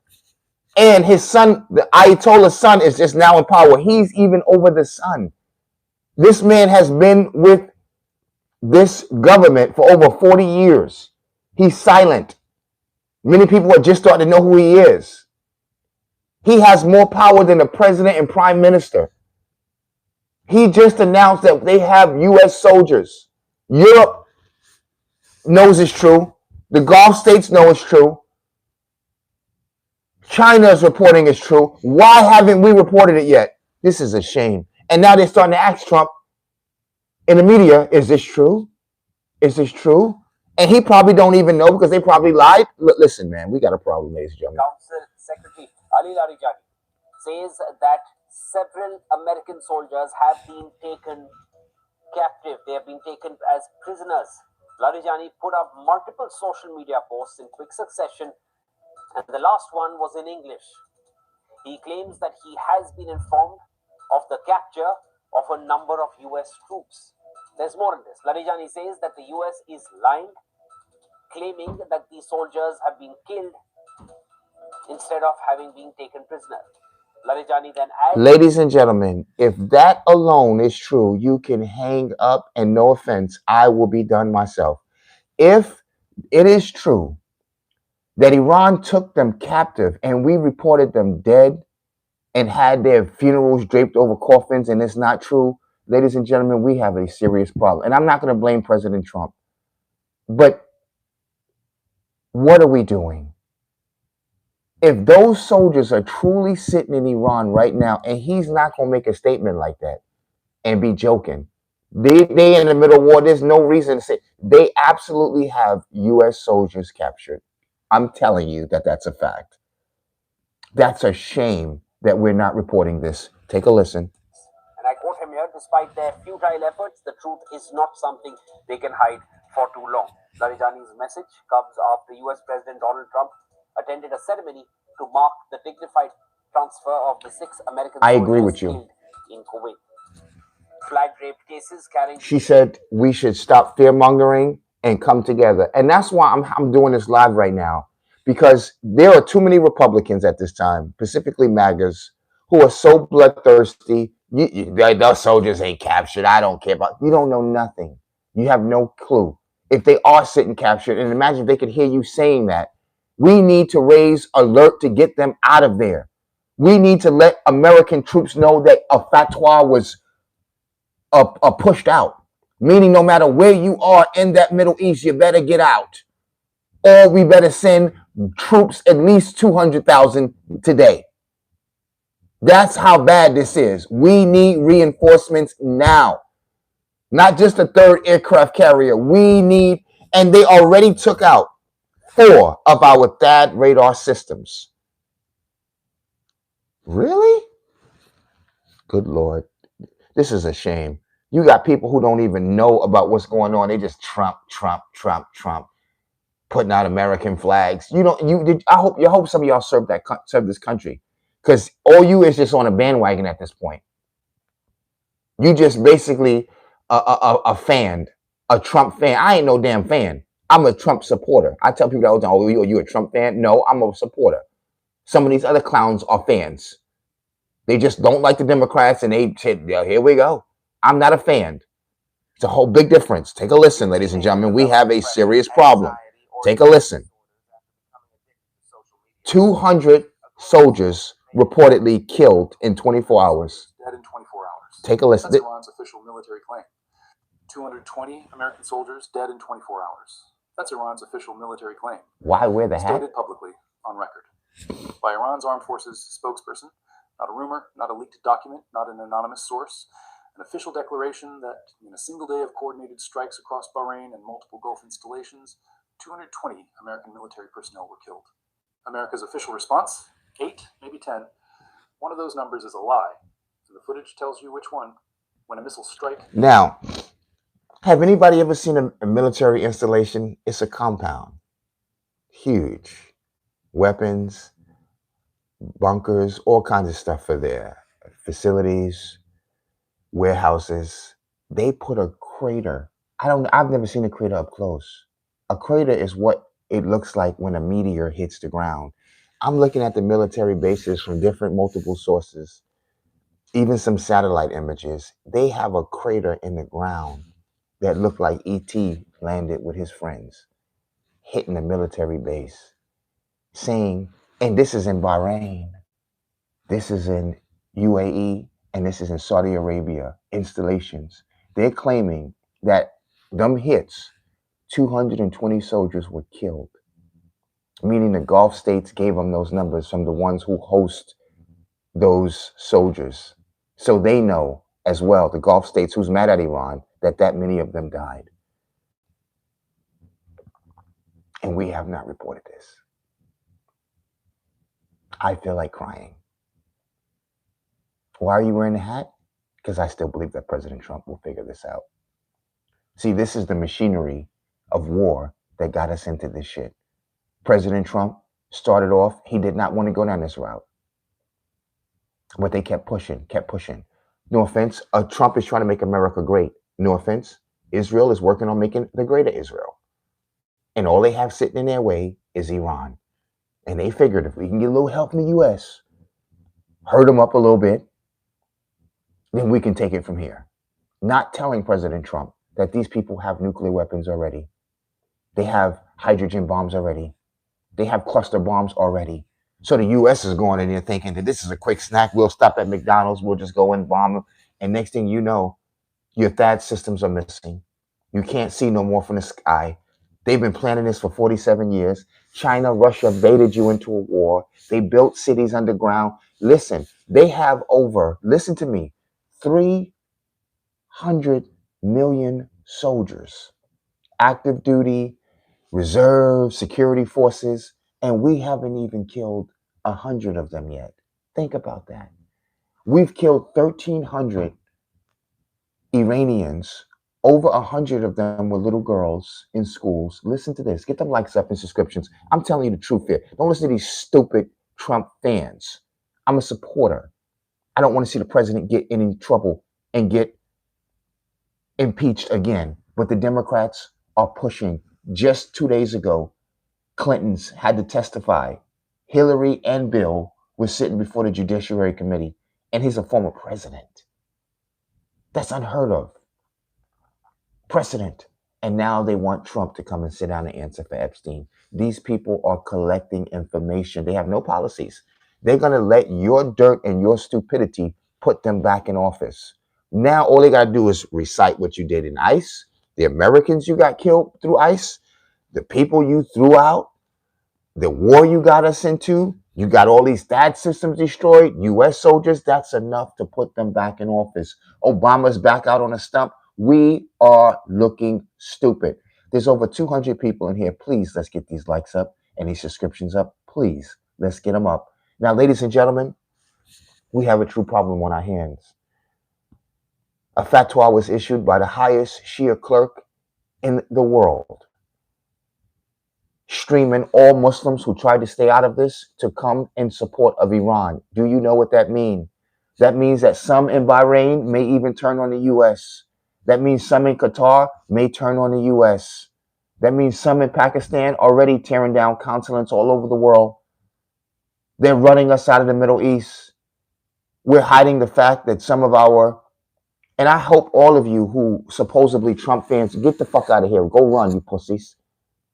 And his son, the Ayatollah's son, is just now in power. He's even over the son. This man has been with this government for over 40 years. He's silent. Many people are just starting to know who he is. He has more power than the president and prime minister. He just announced that they have U.S. soldiers. Europe knows it's true. The Gulf states know it's true. China is reporting it's true. Why haven't we reported it yet? This is a shame. And now they're starting to ask Trump in the media, is this true? Is this true? And he probably don't even know because they probably lied. Listen, man, we got a problem, ladies and gentlemen. Council Secretary Ali Larijani says that several American soldiers have been taken captive. They have been taken as prisoners. Larijani put up multiple social media posts in quick succession, and the last one was in English. He claims that he has been informed of the capture of a number of US troops. There's more in this. Larijani says that the US is lying, claiming that the soldiers have been killed instead of having been taken prisoner. Larijani then adds, ladies and gentlemen, if that alone is true, you can hang up, and no offense, I will be done myself. If it is true that Iran took them captive and we reported them dead and had their funerals draped over coffins, and it's not true, ladies and gentlemen, we have a serious problem. And I'm not going to blame President Trump, but what are we doing? If those soldiers are truly sitting in Iran right now, and he's not going to make a statement like that and be joking, they in the middle of war, there's no reason to say, they absolutely have U.S. soldiers captured. I'm telling you that that's a fact. That's a shame that we're not reporting this. Take a listen. and I quote him here, despite their futile efforts, the truth is not something they can hide for too long. Larijani's message comes after US President Donald Trump attended a ceremony to mark the dignified transfer of the 6 American I agree soldiers with you. killed in Kuwait. Flag rape cases carrying. She said we should stop fear-mongering and come together. And that's why I'm doing this live right now, because there are too many Republicans at this time, specifically MAGAs, who are so bloodthirsty. Those soldiers ain't captured. I don't care about. You don't know nothing. You have no clue. If they are sitting captured, and imagine if they could hear you saying that, we need to raise alert to get them out of there. We need to let American troops know that a fatwa was pushed out. Meaning no matter where you are in that Middle East, you better get out. Or we better send troops, at least 200,000 today. That's how bad this is. We need reinforcements now. Not just a third aircraft carrier. We need, and they already took out 4 of our THAAD radar systems. Really? Good Lord. This is a shame. You got people who don't even know about what's going on. They just Trump, putting out American flags. I hope some of y'all serve this country, because all you is just on a bandwagon at this point. You just basically a fan, a Trump fan. I ain't no damn fan. I'm a Trump supporter. I tell people all the time, "Oh, you a Trump fan?" No, I'm a supporter. Some of these other clowns are fans. They just don't like the Democrats, and they said, "Yeah, here we go." I'm not a fan. It's a whole big difference. Take a listen, ladies and gentlemen. We have a serious problem. Take a listen. 200 soldiers reportedly killed in 24 hours. Dead in 24 hours. Take a listen. That's Iran's official military claim. 220 American soldiers dead in 24 hours. That's Iran's official military claim. Why wear the hat? Stated publicly on record by Iran's armed forces spokesperson. Not a rumor, not a leaked document, not an anonymous source. An official declaration that in a single day of coordinated strikes across Bahrain and multiple Gulf installations, 220 American military personnel were killed. America's official response? 8, maybe 10. One of those numbers is a lie, and the footage tells you which one. When a missile strike. Now, have anybody ever seen a military installation? It's a compound. Huge. Weapons, bunkers, all kinds of stuff for their facilities, warehouses. They put a crater. I've never seen a crater up close. A crater is what it looks like when a meteor hits the ground. I'm looking at the military bases from multiple sources, even some satellite images. They have a crater in the ground that looked like E.T. landed with his friends, hitting a military base, saying, and this is in Bahrain, this is in UAE, and this is in Saudi Arabia, installations. They're claiming that them hits, 220 soldiers were killed, meaning the Gulf states gave them those numbers from the ones who host those soldiers. So they know as well, the Gulf states who's mad at Iran, that many of them died. And we have not reported this. I feel like crying. Why are you wearing the hat? Because I still believe that President Trump will figure this out. See, this is the machinery of war that got us into this shit. President Trump started off, he did not want to go down this route. But they kept pushing. No offense, Trump is trying to make America great. No offense, Israel is working on making the greater Israel. And all they have sitting in their way is Iran. And they figured if we can get a little help from the U.S., hurt them up a little bit, then we can take it from here. Not telling President Trump that these people have nuclear weapons already. They have hydrogen bombs already. They have cluster bombs already. So the U.S. is going in there thinking that this is a quick snack. We'll stop at McDonald's. We'll just go and bomb them. And next thing you know, your THAAD systems are missing. You can't see no more from the sky. They've been planning this for 47 years. China, Russia baited you into a war. They built cities underground. Listen, they have listen to me, 300 million soldiers, active duty, reserve, security forces, and we haven't even killed 100 of them yet. Think about that. We've killed 1,300 Iranians. Over 100 of them were little girls in schools. Listen to this. Get them likes up and subscriptions. I'm telling you the truth here. Don't listen to these stupid Trump fans. I'm a supporter. I don't want to see the president get in any trouble and get impeached again. But the Democrats are pushing. Just 2 days ago, Clinton's had to testify. Hillary and Bill were sitting before the Judiciary Committee, and he's a former president. That's unheard of. Precedent. And now they want Trump to come and sit down and answer for Epstein. These people are collecting information. They have no policies. They're going to let your dirt and your stupidity put them back in office. Now all they got to do is recite what you did in ICE, the Americans you got killed through ICE, the people you threw out, The war you got us into, you got all these THAAD systems destroyed, US soldiers, that's enough to put them back in office. Obama's back out on a stump. We are looking stupid. There's over 200 people in here. Please, let's get these likes up and these subscriptions up. Please, let's get them up. Now, ladies and gentlemen, we have a true problem on our hands. A fatwa was issued by the highest Shia clerk in the world, streaming all Muslims who tried to stay out of this to come in support of Iran. Do you know what that means? That means that some in Bahrain may even turn on the US. That means some in Qatar may turn on the US. That means some in Pakistan already tearing down consulates all over the world. They're running us out of the Middle East. We're hiding the fact that some of our, and I hope all of you who supposedly Trump fans, get the fuck out of here. Go run, you pussies.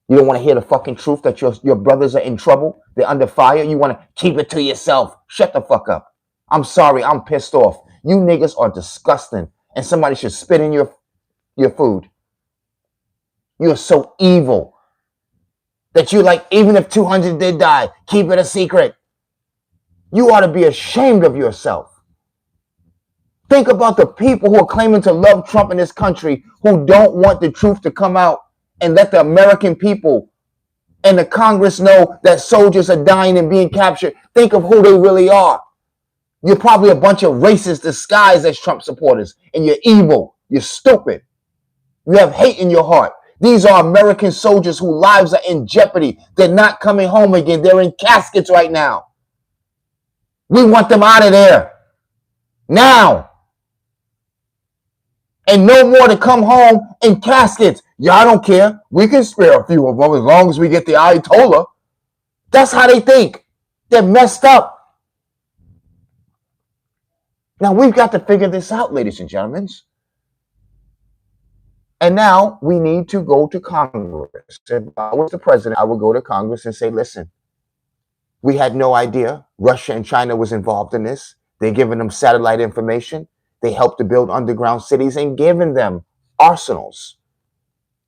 You don't want to hear the fucking truth that your brothers are in trouble. They're under fire. You want to keep it to yourself. Shut the fuck up. I'm sorry. I'm pissed off. You niggas are disgusting. And somebody should spit in your food. You're so evil that you like, even if 200 did die, keep it a secret. You ought to be ashamed of yourself. Think about the people who are claiming to love Trump in this country who don't want the truth to come out and let the American people and the Congress know that soldiers are dying and being captured. Think of who they really are. You're probably a bunch of racists disguised as Trump supporters, and you're evil. You're stupid. You have hate in your heart. These are American soldiers whose lives are in jeopardy. They're not coming home again. They're in caskets right now. We want them out of there now. And no more to come home in caskets. Y'all don't care. We can spare a few of them as long as we get the Ayatollah. That's how they think. They're messed up. Now we've got to figure this out, ladies and gentlemen. And now we need to go to Congress. If I was the president, I would go to Congress and say, listen, we had no idea Russia and China was involved in this. They're giving them satellite information. They helped to build underground cities and giving them arsenals.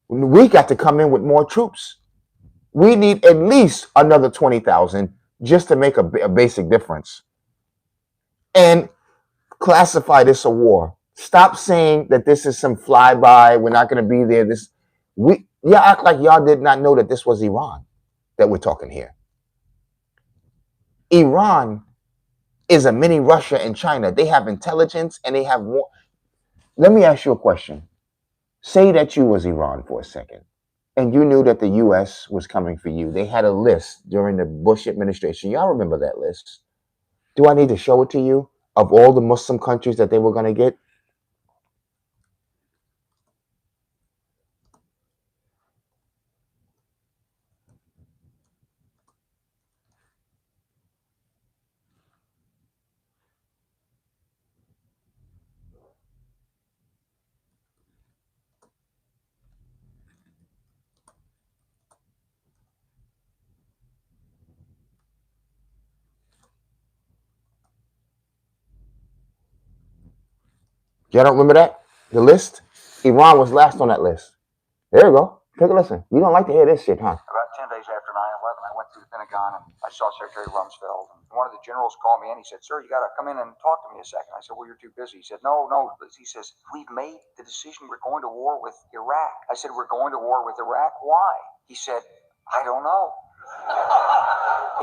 We got to come in with more troops. We need at least another 20,000 just to make a basic difference. And classify this a war. Stop saying that this is some flyby. We're not going to be there. Y'all act like y'all did not know that this was Iran that we're talking here. Iran is a mini Russia and China. They have intelligence and they have more. Let me ask you a question. Say that you was Iran for a second and you knew that the US was coming for you. They had a list during the Bush administration. Y'all remember that list? Do I need to show it to you of all the Muslim countries that they were going to get? Y'all don't remember that? The list? Iran was last on that list. There you go. Take a listen. You don't like to hear this shit, huh? About 10 days after 9/11, I went through the Pentagon and I saw Secretary Rumsfeld. And one of the generals called me in. He said, "Sir, you got to come in and talk to me a second." I said, "Well, you're too busy." He said, No. He says, "We've made the decision. We're going to war with Iraq." I said, "We're going to war with Iraq? Why?" He said, "I don't know."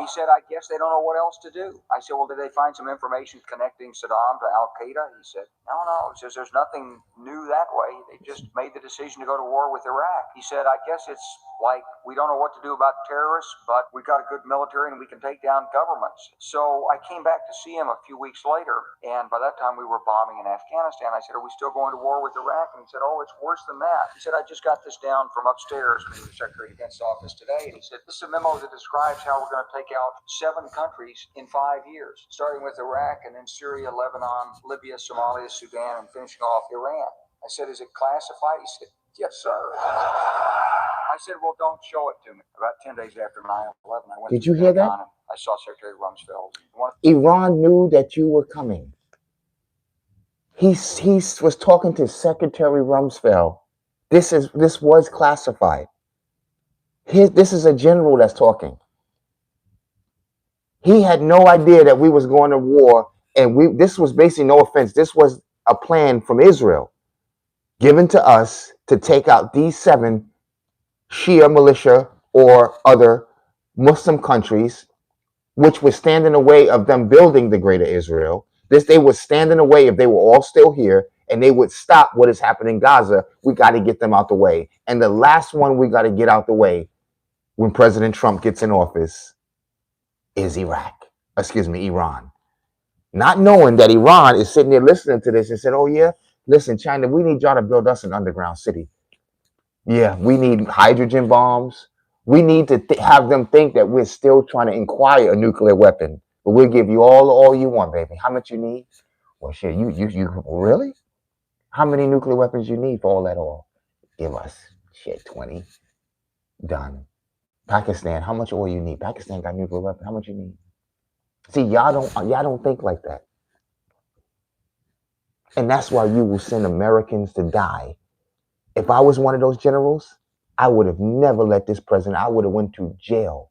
He said, "I guess they don't know what else to do." I said, "Well, did they find some information connecting Saddam to Al-Qaeda?" He said, No. He says, "There's nothing new that way. They just made the decision to go to war with Iraq." He said, "I guess it's like we don't know what to do about terrorists, but we've got a good military and we can take down governments." So I came back to see him a few weeks later, and by that time we were bombing in Afghanistan. I said, "Are we still going to war with Iraq?" And he said, "Oh, it's worse than that." He said, "I just got this down from upstairs from the Secretary of Defense office today." And he said, "This is a memo that describes how we're going to take out 7 countries in 5 years, starting with Iraq and then Syria, Lebanon, Libya, Somalia, Sudan, and finishing off Iran." I said, "Is it classified?" He said, "Yes, sir." I said, "Well, don't show it to me." About 10 days after 9/11, I went Did to you the hear that? Pentagon and I saw Secretary Rumsfeld. Iran knew that you were coming. He was talking to Secretary Rumsfeld. This was classified. This is a general that's talking. He had no idea that we was going to war, and this was basically, no offense, this was a plan from Israel given to us to take out these 7 Shia militia or other Muslim countries, which would stand in the way of them building the greater Israel. They would stand in the way if they were all still here, and they would stop what is happening in Gaza. We got to get them out the way. And the last one we got to get out the way when President Trump gets in office is Iran. Not knowing that Iran is sitting there listening to this and said, oh yeah, listen, China, we need y'all to build us an underground city. Yeah, we need hydrogen bombs. We need to have them think that we're still trying to acquire a nuclear weapon, but we'll give you all you want, baby. How much you need? Well, shit, you really? How many nuclear weapons you need for all that oil? Give us 20. Done. Pakistan, how much oil you need? Pakistan got nuclear weapon. How much you need? See, y'all don't think like that, and that's why you will send Americans to die. If I was one of those generals, I would have never let this president. I would have went to jail,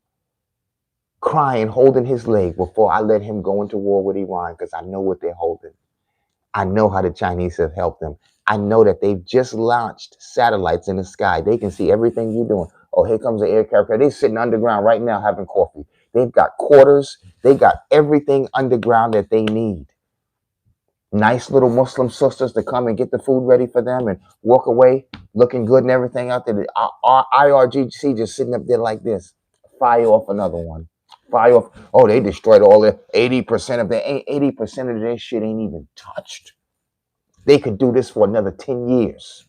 crying, holding his leg before I let him go into war with Iran, because I know what they're holding. I know how the Chinese have helped them. I know that they've just launched satellites in the sky. They can see everything you're doing. Oh, here comes an aircraft. They're sitting underground right now having coffee. They've got quarters. They got everything underground that they need. Nice little Muslim sisters to come and get the food ready for them and walk away looking good and everything out there. Our IRGC just sitting up there like this. Fire off another one. Fire off. Oh, they destroyed all the 80% of their 80% of their shit ain't even touched. They could do this for another 10 years.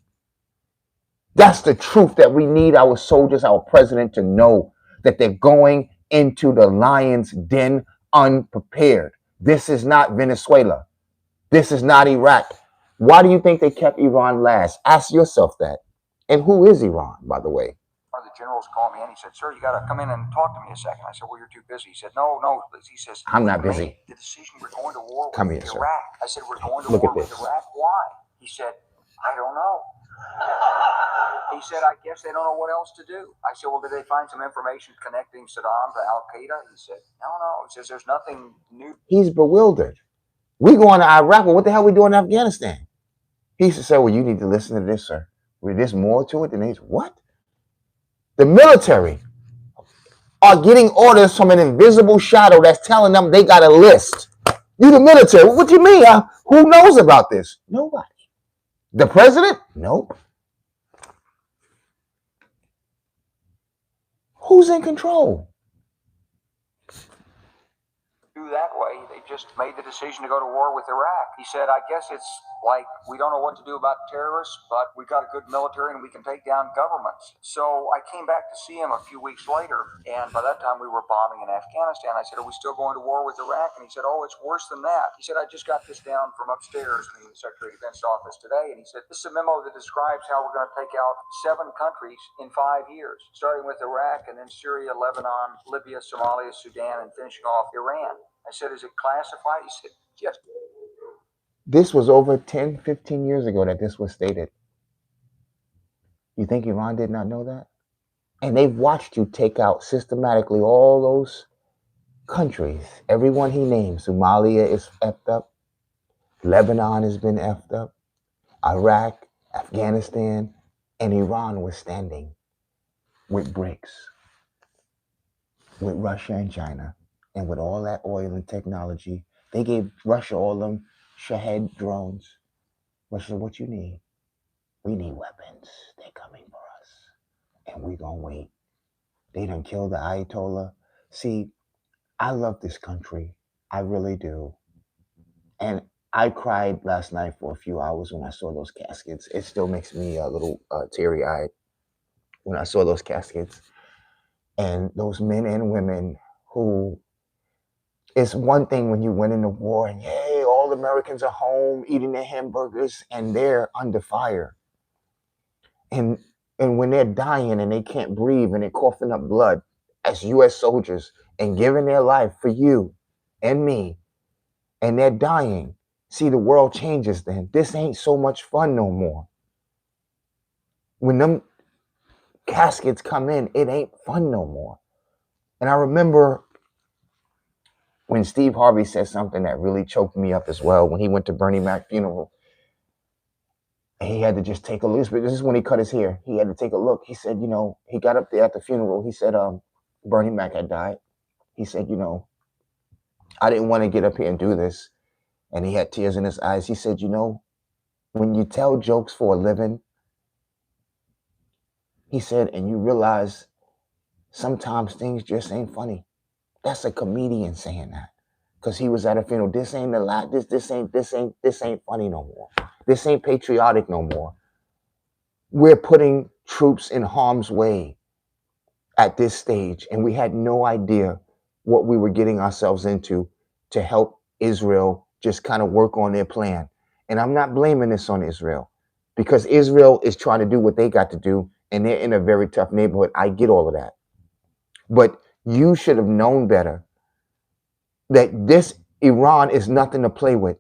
That's the truth that we need our soldiers, our president, to know, that they're going into the lion's den unprepared. This is not Venezuela. This is not Iraq. Why do you think they kept Iran last? Ask yourself that. And who is Iran, by the way? One of the generals called me and he said, sir, you got to come in and talk to me a second. I said, well, you're too busy. He said, no. He says, I'm not "We busy. made the decision we're going to war Come with here, sir. Iraq. I said, we're going to Look war at with this. Iraq. Why? He said, I don't know. He said, I guess they don't know what else to do. I said, well, did they find some information connecting Saddam to Al-Qaeda? He said, no. He says, there's nothing new. He's bewildered. We going to Iraq, well, what the hell we doing in Afghanistan? He used to say, well, you need to listen to this, sir. There's more to it than this. What? The military are getting orders from an invisible shadow that's telling them they got a list. You the military. What do you mean? Who knows about this? Nobody. The president? Nope. Who's in control? Do that way. They just made the decision to go to war with Iraq. He said, I guess it's like we don't know what to do about terrorists, but we've got a good military and we can take down governments. So I came back to see him a few weeks later, and by that time we were bombing in Afghanistan. I said, are we still going to war with Iraq? And he said, oh, it's worse than that. He said, I just got this down from upstairs in the Secretary of Defense office today, and he said, this is a memo that describes how we're going to take out 7 countries in 5 years, starting with Iraq and then Syria, Lebanon, Libya, Somalia, Sudan, and finishing off Iran. I said, is it classified? He said, yes. This was over 10, 15 years ago that this was stated. You think Iran did not know that? And they've watched you take out systematically all those countries. Everyone he named. Somalia is effed up. Lebanon has been effed up. Iraq, Afghanistan, and Iran was standing with BRICS, with Russia and China. And with all that oil and technology, they gave Russia all them Shahed drones. Russia said, what you need? We need weapons. They're coming for us. And we gonna wait. They done killed the Ayatollah. See, I love this country. I really do. And I cried last night for a few hours when I saw those caskets. It still makes me a little teary-eyed when I saw those caskets. And those men and women who... It's one thing when you went into war and, hey, all Americans are home eating their hamburgers and they're under fire. And when they're dying and they can't breathe and they're coughing up blood as U.S. soldiers and giving their life for you and me, and they're dying, see, the world changes then. This ain't so much fun no more. When them caskets come in, it ain't fun no more. And I remember when Steve Harvey said something that really choked me up as well, when he went to Bernie Mac's funeral, and he had to just take a look. This is when he cut his hair. He had to take a look. He said, you know, he got up there at the funeral. He said, Bernie Mac had died. He said, you know, I didn't want to get up here and do this. And he had tears in his eyes. He said, you know, when you tell jokes for a living, he said, and you realize sometimes things just ain't funny. That's a comedian saying that. Because he was at a funeral. This ain't a lot. This ain't funny no more. This ain't patriotic no more. We're putting troops in harm's way at this stage, and we had no idea what we were getting ourselves into to help Israel just kind of work on their plan. And I'm not blaming this on Israel, because Israel is trying to do what they got to do, and they're in a very tough neighborhood. I get all of that. But you should have known better that this Iran is nothing to play with.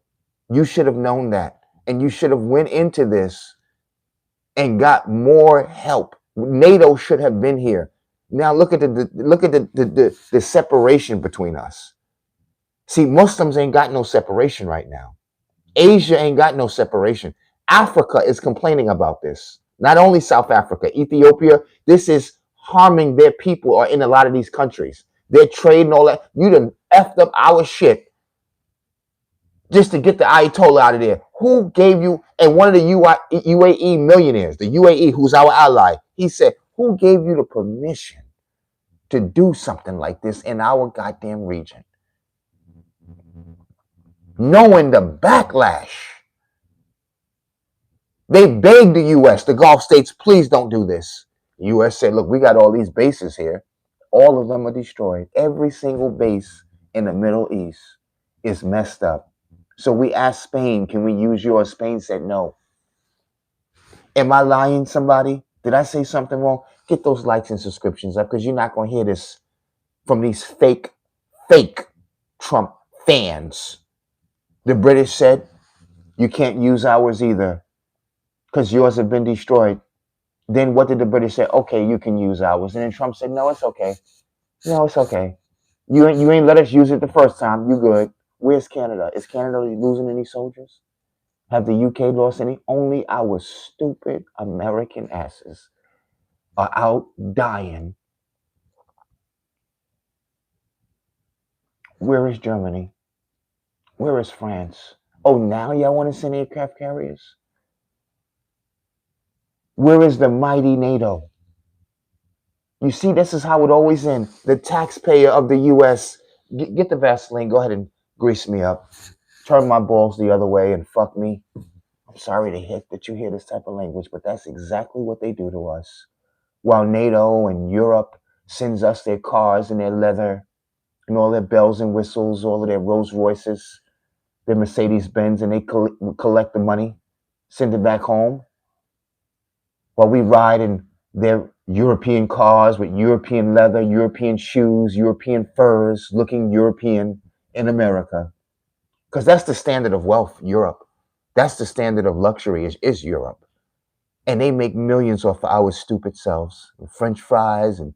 You should have known that. And you should have went into this and got more help. NATO should have been here. Now look at the separation between us. See, Muslims ain't got no separation right now. Asia ain't got no separation. Africa is complaining about this. Not only South Africa, Ethiopia, this is harming their people or in a lot of these countries. They're trading all that. You done effed up our shit just to get the Ayatollah out of there. Who gave you, and one of the UAE millionaires, the UAE, who's our ally, he said, who gave you the permission to do something like this in our goddamn region? Knowing the backlash. They begged the U.S., the Gulf states, please don't do this. The U.S. said, look, we got all these bases here. All of them are destroyed. Every single base in the Middle East is messed up. So we asked Spain, can we use yours? Spain said no. Am I lying, somebody? Did I say something wrong? Get those likes and subscriptions up, because you're not going to hear this from these fake Trump fans. The British said, you can't use ours either because yours have been destroyed. Then what did the British say? Okay, you can use ours. And then Trump said, no, it's okay. No, it's okay. You ain't let us use it the first time. You good. Where's Canada? Is Canada losing any soldiers? Have the UK lost any? Only our stupid American asses are out dying. Where is Germany? Where is France? Oh, now y'all want to send aircraft carriers? Where is the mighty NATO? You see, this is how it always ends. The taxpayer of the U.S. Get the Vaseline. Go ahead and grease me up. Turn my balls the other way and fuck me. I'm sorry to hear that you hear this type of language, but that's exactly what they do to us. While NATO and Europe sends us their cars and their leather and all their bells and whistles, all of their Rolls Royces, their Mercedes Benz, and they collect the money, send it back home. While we ride in their European cars with European leather, European shoes, European furs, looking European in America. Because that's the standard of wealth, Europe. That's the standard of luxury is Europe. And they make millions off of our stupid selves. French fries and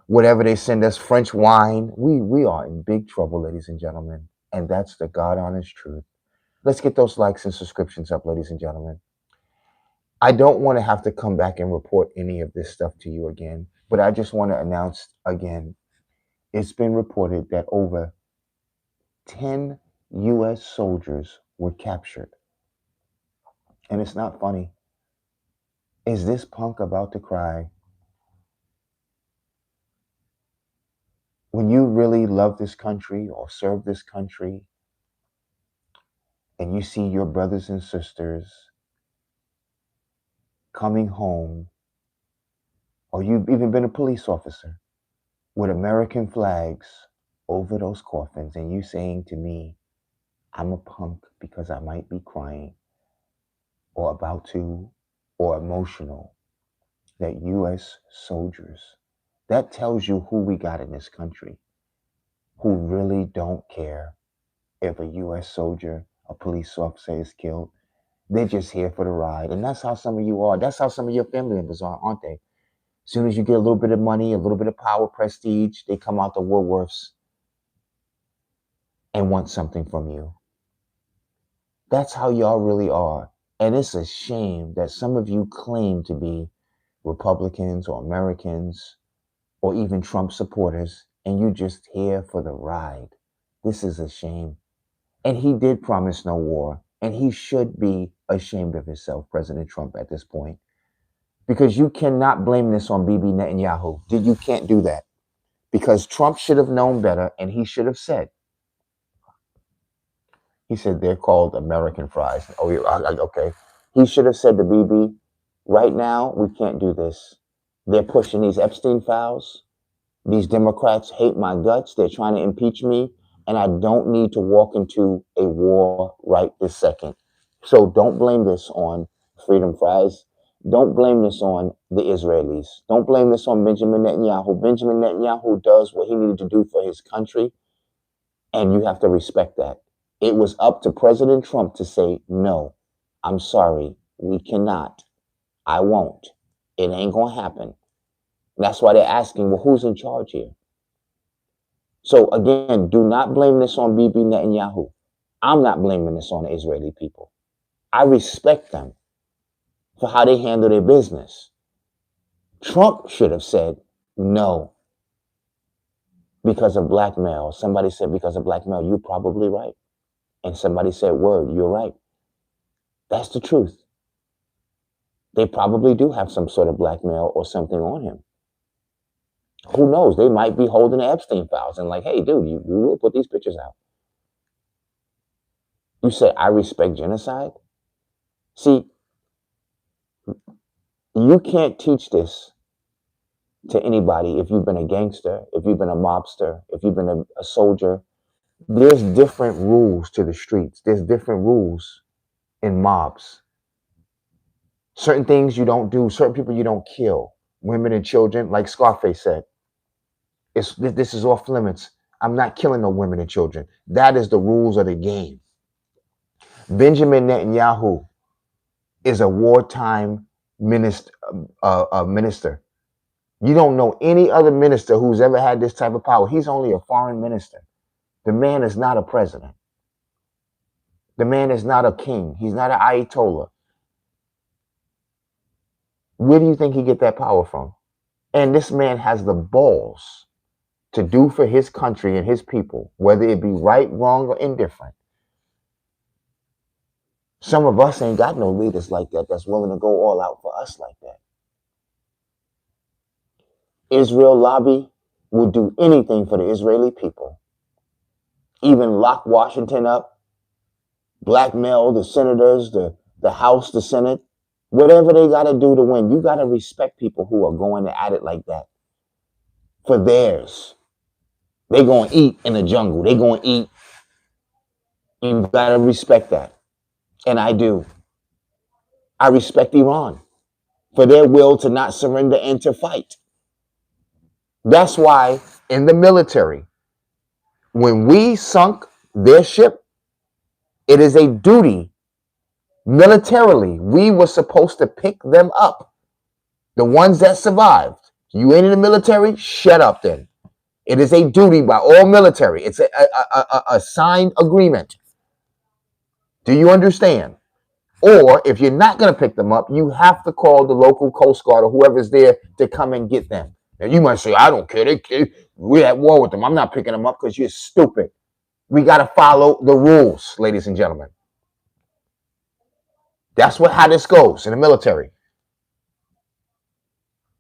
whatever they send us, French wine. We are in big trouble, ladies and gentlemen. And that's the God honest truth. Let's get those likes and subscriptions up, ladies and gentlemen. I don't want to have to come back and report any of this stuff to you again, but I just want to announce again, it's been reported that over 10 U.S. soldiers were captured. And it's not funny. Is this punk about to cry? When you really love this country or serve this country, and you see your brothers and sisters coming home, or you've even been a police officer with American flags over those coffins, and you saying to me, I'm a punk because I might be crying or about to or emotional, that U.S. soldiers, that tells you who we got in this country, who really don't care if a U.S. soldier, a police officer is killed. They're just here for the ride. And that's how some of you are. That's how some of your family members are, aren't they? As soon as you get a little bit of money, a little bit of power, prestige, they come out the Woolworths and want something from you. That's how y'all really are. And it's a shame that some of you claim to be Republicans or Americans or even Trump supporters, and you just here for the ride. This is a shame. And he did promise no war, and he should be ashamed of himself, President Trump, at this point, because you cannot blame this on Bibi Netanyahu. You can't do that, because Trump should have known better, and he should have said, he said they're called American fries. Oh, yeah, okay. He should have said to Bibi, right now, we can't do this. They're pushing these Epstein files. These Democrats hate my guts. They're trying to impeach me, and I don't need to walk into a war right this second. So don't blame this on Freedom Fries. Don't blame this on the Israelis. Don't blame this on Benjamin Netanyahu. Benjamin Netanyahu does what he needed to do for his country, and you have to respect that. It was up to President Trump to say, no, I'm sorry, we cannot. I won't. It ain't going to happen. That's why they're asking, well, who's in charge here? So again, do not blame this on Bibi Netanyahu. I'm not blaming this on the Israeli people. I respect them for how they handle their business. Trump should have said no because of blackmail. Somebody said because of blackmail. You're probably right. And somebody said, word, you're right. That's the truth. They probably do have some sort of blackmail or something on him. Who knows? They might be holding the Epstein files and like, hey, dude, you will put these pictures out. You say, I respect genocide? See, you can't teach this to anybody if you've been a gangster, if you've been a mobster, if you've been a soldier. There's different rules to the streets. There's different rules in mobs. Certain things you don't do, certain people you don't kill. Women and children, like Scarface said. This is off limits. I'm not killing no women and children. That is the rules of the game. Benjamin Netanyahu is a wartime minister. You don't know any other minister who's ever had this type of power. He's only a foreign minister. The man is not a president. The man is not a king. He's not an Ayatollah. Where do you think he get that power from? And this man has the balls to do for his country and his people, whether it be right, wrong, or indifferent. Some of us ain't got no leaders like that that's willing to go all out for us like that. Israel lobby will do anything for the Israeli people. Even lock Washington up, blackmail the senators, the House, the Senate, whatever they got to do to win. You got to respect people who are going at it like that for theirs. They're going to eat in the jungle. They're going to eat. You got to respect that. And I do. I respect Iran for their will to not surrender and to fight. That's why in the military, when we sunk their ship, it is a duty militarily. We were supposed to pick them up. The ones that survived. You ain't in the military? Shut up then. It is a duty by all military. It's a signed agreement. Do you understand? Or if you're not going to pick them up, you have to call the local Coast Guard or whoever's there to come and get them. Now you might say, I don't care. We're at war with them. I'm not picking them up because you're stupid. We got to follow the rules, ladies and gentlemen. That's how this goes in the military.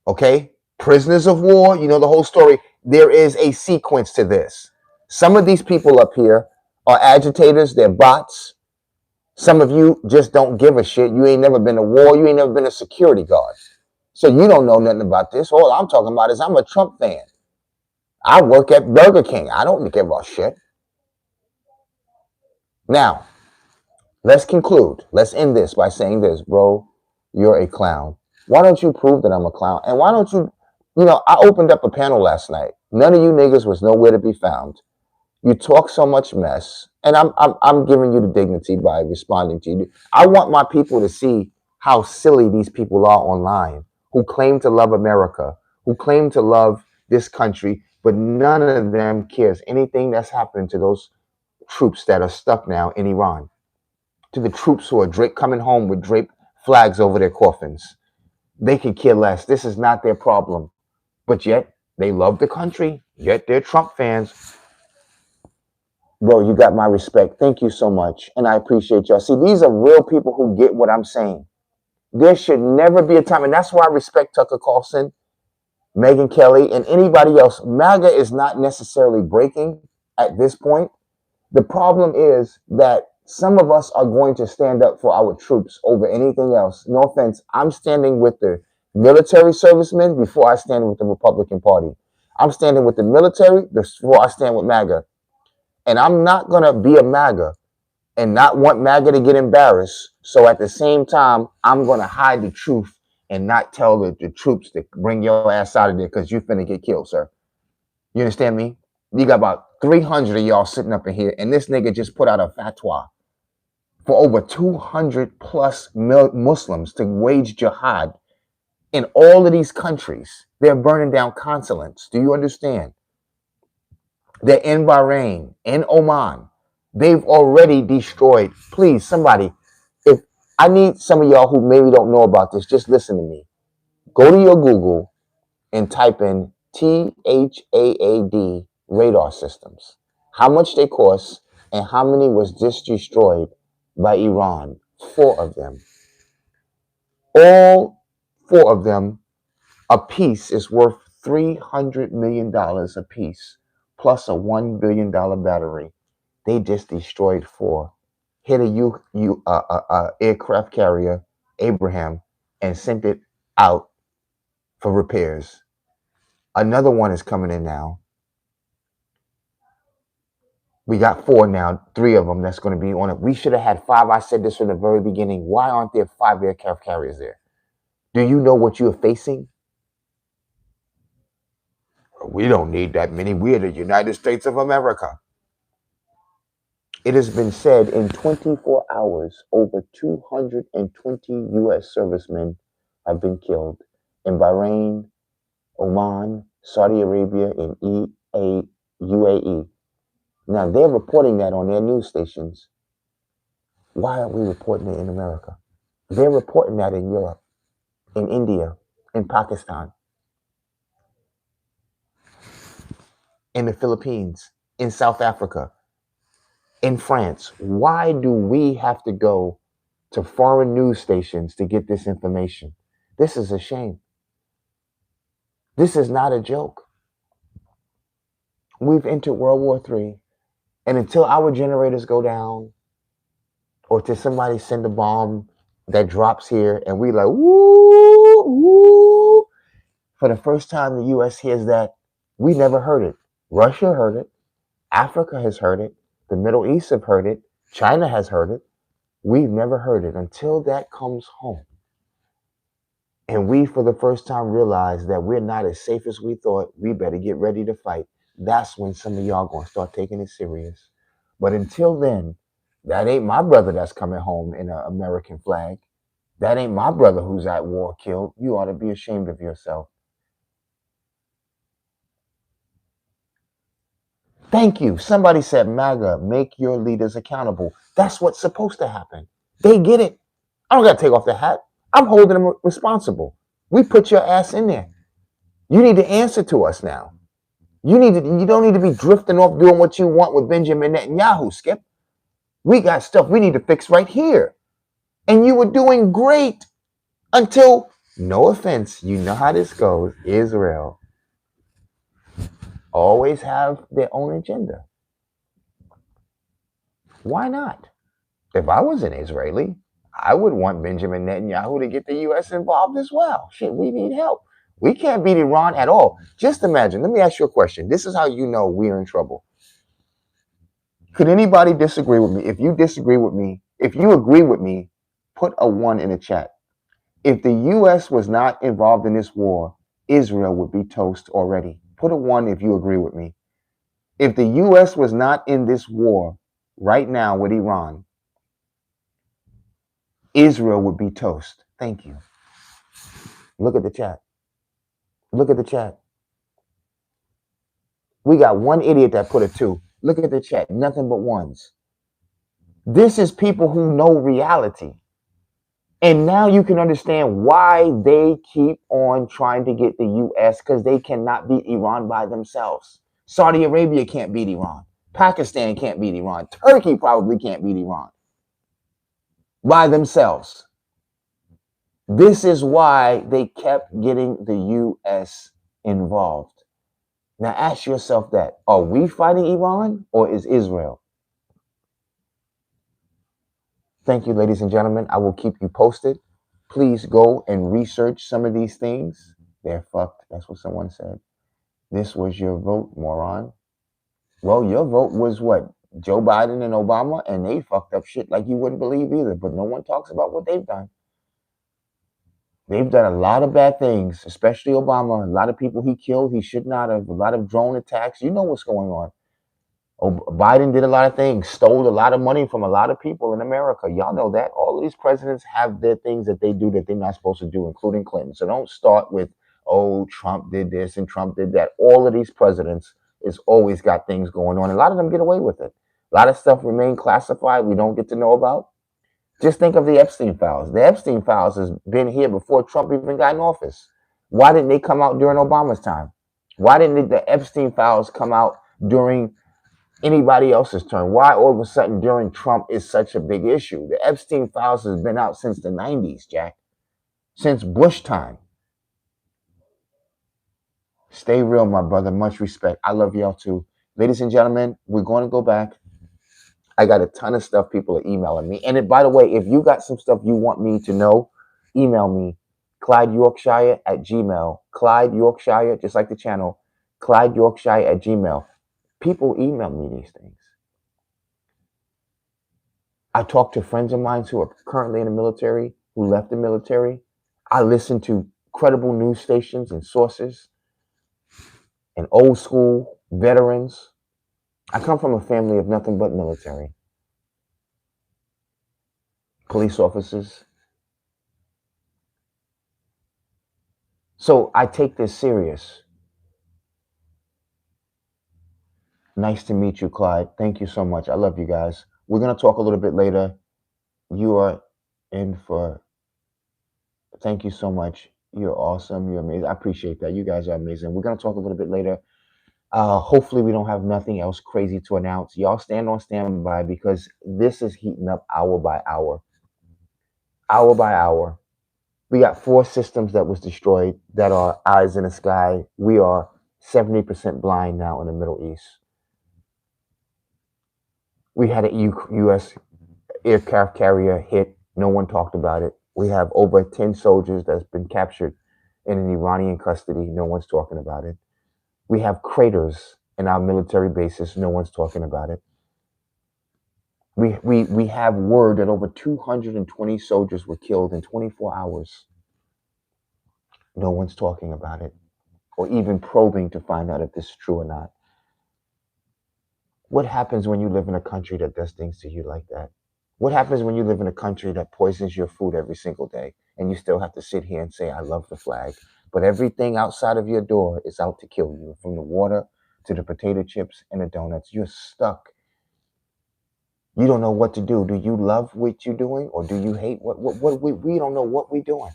Okay? Prisoners of war, you know the whole story. There is a sequence to this. Some of these people up here are agitators. They're bots. Some of you just don't give a shit. You ain't never been to war. You ain't never been a security guard. So you don't know nothing about this. All I'm talking about is I'm a Trump fan. I work at Burger King. I don't give a shit. Now, let's conclude. Let's end this by saying this, bro. You're a clown. Why don't you prove that I'm a clown? And why don't you, I opened up a panel last night. None of you niggas was nowhere to be found. You talk so much mess, and I'm giving you the dignity by responding to you. I want my people to see how silly these people are online, who claim to love America, who claim to love this country, but none of them cares anything that's happened to those troops that are stuck now in Iran, to the troops who are coming home with draped flags over their coffins. They could care less. This is not their problem. But yet, they love the country, yet they're Trump fans. Bro, you got my respect. Thank you so much. And I appreciate y'all. See, these are real people who get what I'm saying. There should never be a time, and that's why I respect Tucker Carlson, Megyn Kelly, and anybody else. MAGA is not necessarily breaking at this point. The problem is that some of us are going to stand up for our troops over anything else. No offense. I'm standing with the military servicemen before I stand with the Republican Party. I'm standing with the military before I stand with MAGA. And I'm not going to be a MAGA and not want MAGA to get embarrassed. So at the same time, I'm going to hide the truth and not tell the troops to bring your ass out of there because you're finna get killed, sir. You understand me? You got about 300 of y'all sitting up in here, and this nigga just put out a fatwa for over 200 plus Muslims to wage jihad in all of these countries. They're burning down consulates. Do you understand? They're in Bahrain, in Oman. They've already destroyed. Please, somebody, if I need some of y'all who maybe don't know about this, just listen to me. Go to your Google and type in THAAD radar systems. How much they cost and how many was just destroyed by Iran. 4 of them. All 4 of them, a piece is worth $300 million a piece, plus a $1 billion battery. They just destroyed 4. Hit a aircraft carrier, Abraham, and sent it out for repairs. Another one is coming in now. We got 4 now, 3 of them that's going to be on it. We should have had 5. I said this from the very beginning. Why aren't there 5 aircraft carriers there? Do you know what you're facing? We don't need that many. We're the United States of America. It has been said in 24 hours, over 220 U.S. servicemen have been killed in Bahrain, Oman, Saudi Arabia, and UAE. Now, they're reporting that on their news stations. Why aren't we reporting it in America? They're reporting that in Europe, in India, in Pakistan, in the Philippines, in South Africa, in France. Why do we have to go to foreign news stations to get this information? This is a shame. This is not a joke. We've entered World War III, and until our generators go down, or till somebody send a bomb that drops here, and we like, woo, woo. For the first time the U.S. hears that, we never heard it. Russia heard it. Africa has heard it. The Middle East have heard it. China has heard it. We've never heard it until that comes home. And we, for the first time, realize that we're not as safe as we thought. We better get ready to fight. That's when some of y'all going to start taking it serious. But until then, that ain't my brother that's coming home in an American flag. That ain't my brother who's at war killed. You ought to be ashamed of yourself. Thank you. Somebody said, MAGA, make your leaders accountable. That's what's supposed to happen. They get it. I don't got to take off the hat. I'm holding them responsible. We put your ass in there. You need to answer to us now. You don't need to be drifting off doing what you want with Benjamin Netanyahu, Skip. We got stuff we need to fix right here. And you were doing great until, no offense, you know how this goes, Israel always have their own agenda. Why not? If I was an Israeli, I would want Benjamin Netanyahu to get the U.S. involved as well. Shit, we need help. We can't beat Iran at all. Just imagine. Let me ask you a question. This is how you know we're in trouble. Could anybody disagree with me? If you disagree with me, if you agree with me, put a 1 in the chat. If the U.S. was not involved in this war, Israel would be toast already. Put a 1 if you agree with me. If the U.S. was not in this war right now with Iran, Israel would be toast. Thank you. Look at the chat. Look at the chat. We got one idiot that put a 2. Look at the chat. Nothing but ones. This is people who know reality. And now you can understand why they keep on trying to get the U.S. because they cannot beat Iran by themselves. Saudi Arabia can't beat Iran. Pakistan can't beat Iran. Turkey probably can't beat Iran by themselves. This is why they kept getting the U.S. involved. Now ask yourself that. Are we fighting Iran or is Israel? Thank you, ladies and gentlemen. I will keep you posted. Please go and research some of these things. They're fucked. That's what someone said. This was your vote, moron. Well, your vote was what? Joe Biden and Obama, and they fucked up shit like you wouldn't believe either. But no one talks about what they've done. They've done a lot of bad things, especially Obama. A lot of people he killed, he should not have. A lot of drone attacks. You know what's going on. Biden did a lot of things, stole a lot of money from a lot of people in America. Y'all know that. All of these presidents have their things that they do that they're not supposed to do, including Clinton. So don't start with, oh, Trump did this and Trump did that. All of these presidents is always got things going on. A lot of them get away with it. A lot of stuff remain classified we don't get to know about. Just think of the Epstein files. The Epstein files has been here before Trump even got in office. Why didn't they come out during Obama's time? Why didn't the Epstein files come out during anybody else's turn? Why all of a sudden during Trump is such a big issue? The Epstein files has been out since the 90s, Jack. Since Bush time. Stay real, my brother. Much respect. I love y'all too. Ladies and gentlemen, we're going to go back. I got a ton of stuff people are emailing me. And by the way, if you got some stuff you want me to know, email me. Clyde Yorkshire at Gmail. Clyde Yorkshire, just like the channel. Clyde Yorkshire at Gmail. People email me these things. I talk to friends of mine who are currently in the military, who left the military. I listen to credible news stations and sources and old school veterans. I come from a family of nothing but military. Police officers. So I take this serious. Nice to meet you, Clyde. Thank you so much. I love you guys. We're going to talk a little bit later. You are in for... Thank you so much. You're awesome. You're amazing. I appreciate that. You guys are amazing. We're going to talk a little bit later. Hopefully we don't have nothing else crazy to announce. Y'all stand on standby because this is heating up hour by hour. Hour by hour. We got 4 systems that was destroyed that are eyes in the sky. We are 70% blind now in the Middle East. We had a U.S. aircraft carrier hit. No one talked about it. We have over 10 soldiers that's been captured in an Iranian custody. No one's talking about it. We have craters in our military bases. No one's talking about it. We have word that over 220 soldiers were killed in 24 hours. No one's talking about it or even probing to find out if this is true or not. What happens when you live in a country that does things to you like that? What happens when you live in a country that poisons your food every single day and you still have to sit here and say, I love the flag, but everything outside of your door is out to kill you, from the water to the potato chips and the donuts? You're stuck. You don't know what to do. Do you love what you're doing or do you hate what we don't know what we're doing?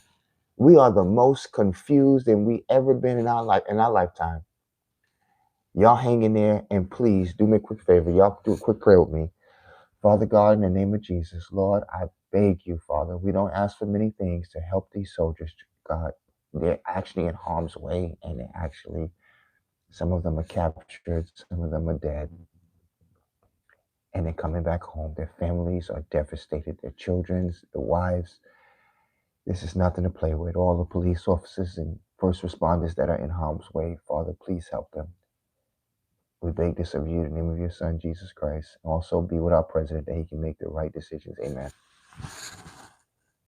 We are the most confused than we ever been in our lifetime. Y'all hang in there and please do me a quick favor. Y'all do a quick prayer with me. Father God, in the name of Jesus, Lord, I beg you, Father, we don't ask for many things to help these soldiers, God. They're actually in harm's way and some of them are captured, some of them are dead. And they're coming back home. Their families are devastated. Their children, their wives. This is nothing to play with. All the police officers and first responders that are in harm's way, Father, please help them. We beg this of you in the name of your Son, Jesus Christ. Also be with our president that he can make the right decisions. Amen.